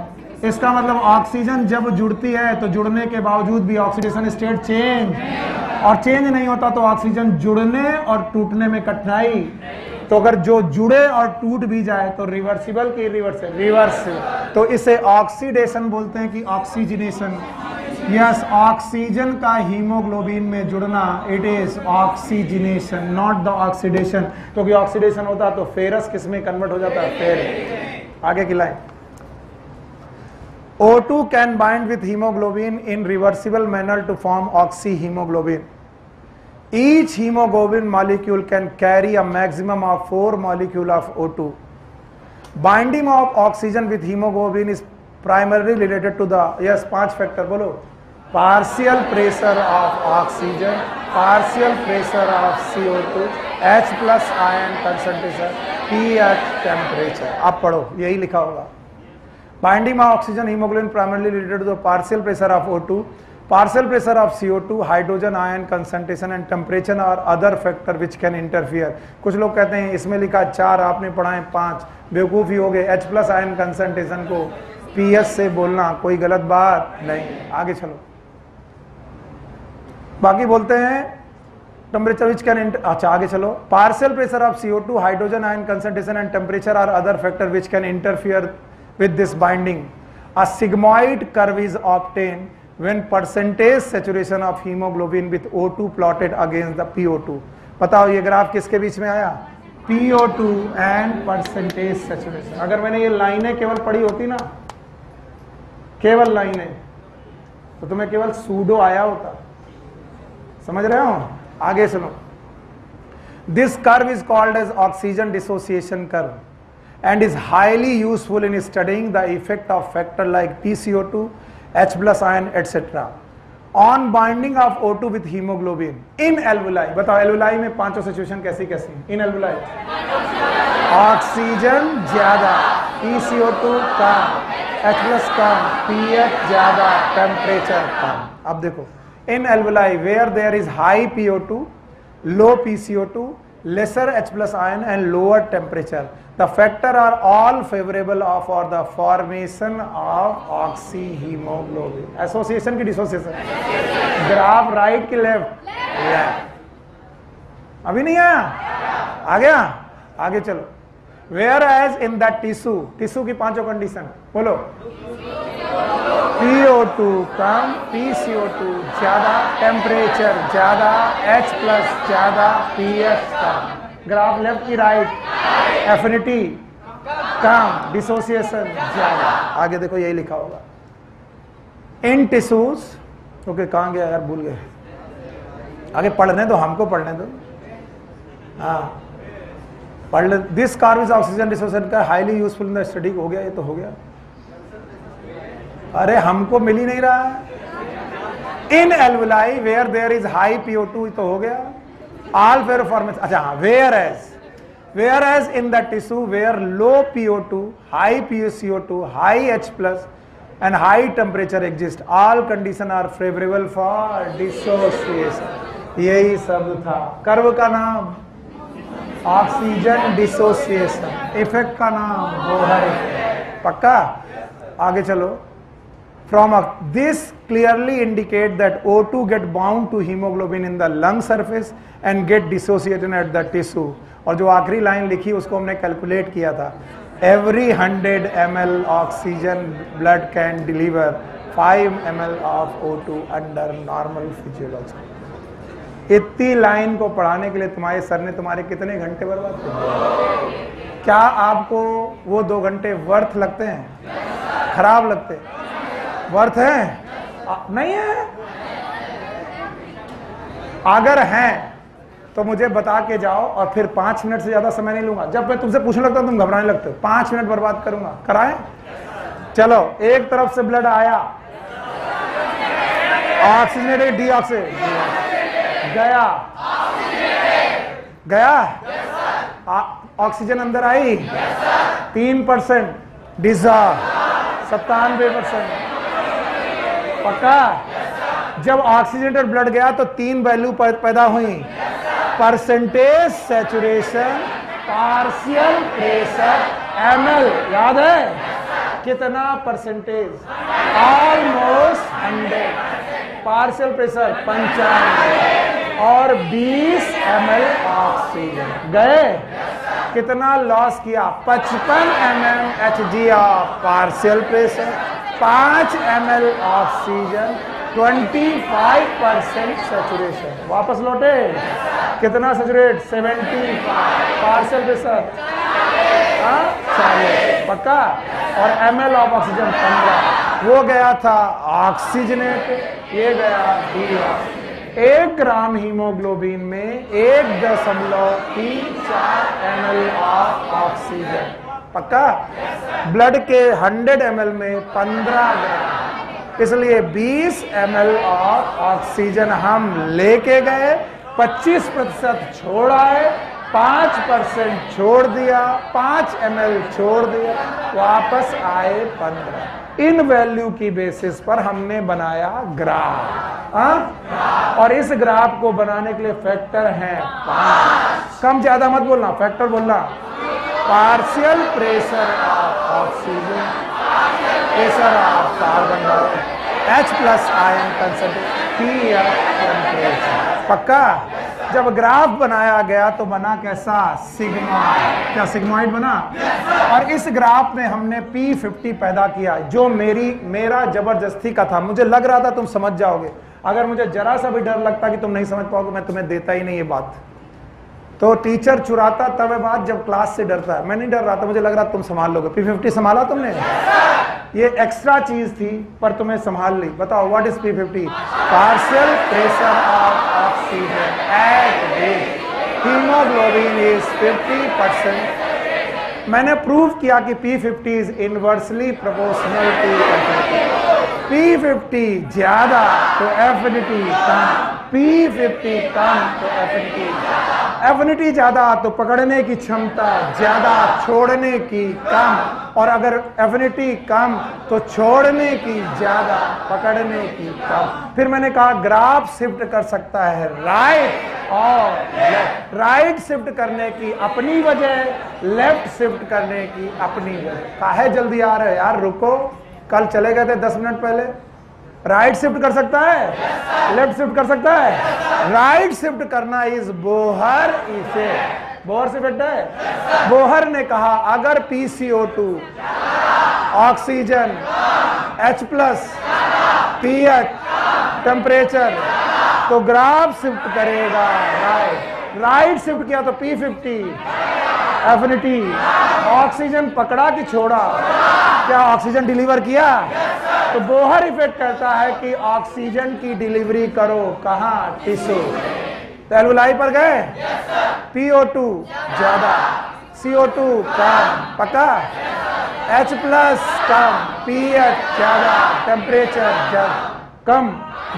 इसका मतलब ऑक्सीजन जब जुड़ती है तो जुड़ने के बावजूद भी ऑक्सीडेशन स्टेट चेंज, और चेंज नहीं होता तो ऑक्सीजन जुड़ने और टूटने में कठिनाई, तो अगर जो जुड़े और टूट भी जाए तो रिवर्सिबल की रिवर्स, तो इसे ऑक्सीडेशन बोलते हैं कि ऑक्सीजनेशन। यस, ऑक्सीजन का हीमोग्लोबिन में जुड़ना, it is oxygenation not the oxidation, क्योंकि ऑक्सीडेशन होता तो फेरस किस में कन्वर्ट हो जाता है, फेर। आगे की line, O2 can bind with hemoglobin in reversible manner to form oxyhemoglobin. Each hemoglobin molecule can carry a maximum of 4 molecules of O2. Binding of oxygen with hemoglobin is primarily related to the, yes 5 factor बोलो, partial pressure of oxygen, partial pressure of CO2, H plus ion concentration, pH temperature। आप पढ़ो, यही लिखा होगा। Binding of oxygen hemoglobin primarily related to the partial pressure of O2, partial pressure of CO2, hydrogen ion concentration and temperature or other factor which can interfere। कुछ लोग कहते हैं इसमें लिखा 4, आपने पढ़ा है 5, बेवकूफ़ी हो गए। H plus ion concentration को PS से बोलना कोई गलत बात नहीं। आगे चलो, बाकी बोलते हैं टेम्परेचर विच कैन, अच्छा आगे चलो, partial pressure of CO2, hydrogen ion concentration and temperature are other factor which can interfere with this binding. A sigmoid curve is obtained when percentage saturation of hemoglobin with O2 plotted against the PO2। बताओ ये graph किसके बीच में आया, PO2 and percentage saturation. अगर मैंने ये लाइनें केवल पढ़ी होती ना, केवल लाइनें, तो तुम्हें केवल सूडो आया होता, समझ रहे हो। आगे सुनो, this curve is called as oxygen dissociation curve and is highly useful in studying the effect of factor like PCO2, H plus ion etc. on binding of O2 with hemoglobin in alveoli। बताओ alveoli में 5 situation कैसी कैसी, in alveoli oxygen ज्यादा, PCO2 कम, H plus कम, pH ज्यादा, temperature कम। अब देखो in alveoli where there is high PO2, low PCO2, lesser H plus ion and lower temperature, the factor are all favorable for the formation of oxyhemoglobin। Association की dissociation, graph right की left, अभी नहीं आया, आ गया, आगे चलो। Whereas in the tissue की 5 condition बोलो, PO2 कम, PCO2 ज्यादा, टेम्परेचर ज्यादा, H प्लस ज्यादा, pH कम। ग्राफ लेफ्ट की राइट, एफिनिटी कम, डिसोसिएशन ज्यादा। आगे देखो यही लिखा होगा, इन टिश्यूज, ओके कहाँ गया यार, भूल गए, आगे पढ़ने दो, हमको पढ़ने दो, हाँ पढ़ ले। This curve is oxygen dissociation का highly useful in the study. हो गया, ये तो हो गया, अरे हमको मिल ही नहीं रहा है, in alveoli where there is high PO2 तो हो गया, ऑल फेरोफॉर्मेशन। अच्छा हाँ, whereas in the tissue where low PO2, high PaCO2, high H+ and high temperature exist, all condition are favourable for dissociation. यही सब था। कर्व का नाम ऑक्सीजन डिसोसिएशन, इफेक्ट का नाम बोहर इफेक्ट। पक्का? आगे चलो। From this clearly indicate that O2 get bound to hemoglobin in the lung surface and get dissociated at the tissue। और जो आखिरी लाइन लिखी उसको हमने कैलकुलेट किया था। Every 100 ml oxygen blood can deliver 5 ml of O2 under normal physiology। इतनी line को पढ़ाने के लिए तुम्हारे सर ने तुम्हारे कितने घंटे बर्बाद किए? क्या आपको वो 2 घंटे वर्थ लगते हैं? खराब लगते हैं? वर्थ है? नहीं है? अगर हैं तो मुझे बता के जाओ और फिर 5 मिनट से ज्यादा समय नहीं लूंगा। जब मैं तुमसे पूछने लगता हूं तुम घबराने लगते हो। 5 मिनट बर्बाद करूंगा, कराएं? चलो, एक तरफ से ब्लड आया, ऑक्सीजनेटेड, डीऑक्सीजनेटेड, गया, ऑक्सीजन अंदर आई, 3%, डिसॉल्व 97%। पक्का? जब ऑक्सीजनेटेड ब्लड गया तो 3 वैल्यू पैदा हुई, percentage saturation, partial pressure, ml। याद है कितना परसेंटेज? ऑलमोस्ट 100। पार्शियल प्रेशर 95 और 20 ml ऑक्सीजन गए। कितना लॉस किया? 55 mmHg of partial pressure, 5 ml oxygen, 25% saturation. वापस लौटे, कितना सैचुरेट? 75। Partial pressure 40। पक्का? और ml ऑफ ऑक्सीजन 15। वो गया था ऑक्सीजनेट, ये गया डीऑक्सीजनेट। 1 ग्राम हीमोग्लोबिन में 1.34 ml ऑफ ऑक्सीजन। पक्का? ब्लड के 100 ml में 15 ग्राम, इसलिए 20 ml ऑफ ऑक्सीजन हम लेके गए, 25% छोड़ आए, 5% छोड़ दिया, 5 ml छोड़ दिया, वापस आए 15। इन वैल्यू की बेसिस पर हमने बनाया ग्राफ। और इस ग्राफ को बनाने के लिए फैक्टर हैं 5। कम ज्यादा मत बोलना, फैक्टर बोलना। Partial pressure of oxygen, pressure of carbon dioxide, H+ ion concentration, temperature. पक्का? जब ग्राफ बनाया गया तो बना कैसा? सिग्मा। क्या सिग्मॉइड बना? और इस ग्राफ में हमने P50 पैदा किया, जो मेरा जबरदस्ती का था। मुझे लग रहा था तुम समझ जाओगे। अगर मुझे जरा सा भी डर लगता कि तुम नहीं समझ पाओगे, मैं तुम्हें देता ही नहीं ये बात। तो टीचर चुराता तब है बात जब क्लास से डरता है। मैं नहीं डर रहा था, मुझे लग रहा तुम संभाल लोगे। P50 संभाला तुमने? ये एक्स्ट्रा चीज थी पर तुम्हें संभाल ली। बताओ what is P50? Partial pressure of oxygen at wait. Haemoglobin is 50%। मैंने प्रूव किया कि P50 is inversely proportional to affinity. P50 ज्यादा तो एफिनिटी कम, P50 कम तो एफिनिटी। एफिनिटी ज्यादा तो पकड़ने की क्षमता ज्यादा, छोड़ने की कम। और अगर एफिनिटी कम तो छोड़ने की ज्यादा, पकड़ने की कम। फिर मैंने कहा ग्राफ शिफ्ट कर सकता है राइट और लेफ्ट। राइट शिफ्ट करने की अपनी वजह, लेफ्ट शिफ्ट करने की अपनी वजह। काहे जल्दी आ रहे यार, रुको। कल चले गए थे 10 मिनट पहले। राइट शिफ्ट कर सकता है, लेफ्ट शिफ्ट कर सकता है। राइट शिफ्ट करना is Bohr effect. Bohr effect है। बोहर ने कहा अगर PCO2, oxygen, H+, pH, temperature, तो ग्राफ शिफ्ट करेगा राइट। राइट शिफ्ट किया तो P50, एफिनिटी, ऑक्सीजन पकड़ा कि छोड़ा? क्या ऑक्सीजन डिलीवर किया? तो बोहर इफेक्ट कहता है कि ऑक्सीजन की डिलीवरी करो कहां? टिश्यू। तो एल्वुलाई पर गए, PO2 ज्यादा, CO2 कम। पक्का? H+ कम, pH ज्यादा, टेम्परेचर कम,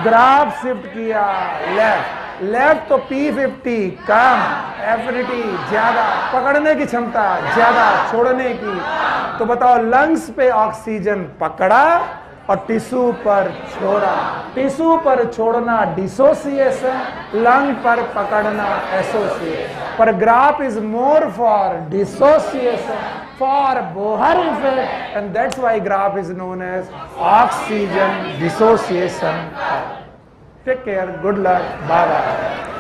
ग्राफ शिफ्ट किया लेफ्ट, लेफ्ट तो P50 कम, एफिनिटी ज्यादा, पकड़ने की क्षमता ज्यादा, छोड़ने की। तो बताओ लंग्स पे ऑक्सीजन पकड़ा और टिश्यू पर छोड़ा। टिश्यू पर छोड़ना डिसोसिएशन, लंग पर पकड़ना एसोसिएशन। पर graph is more for dissociation, for Bohr effect, and that's why graph is known as oxygen dissociation. Take care, good luck, bye bye.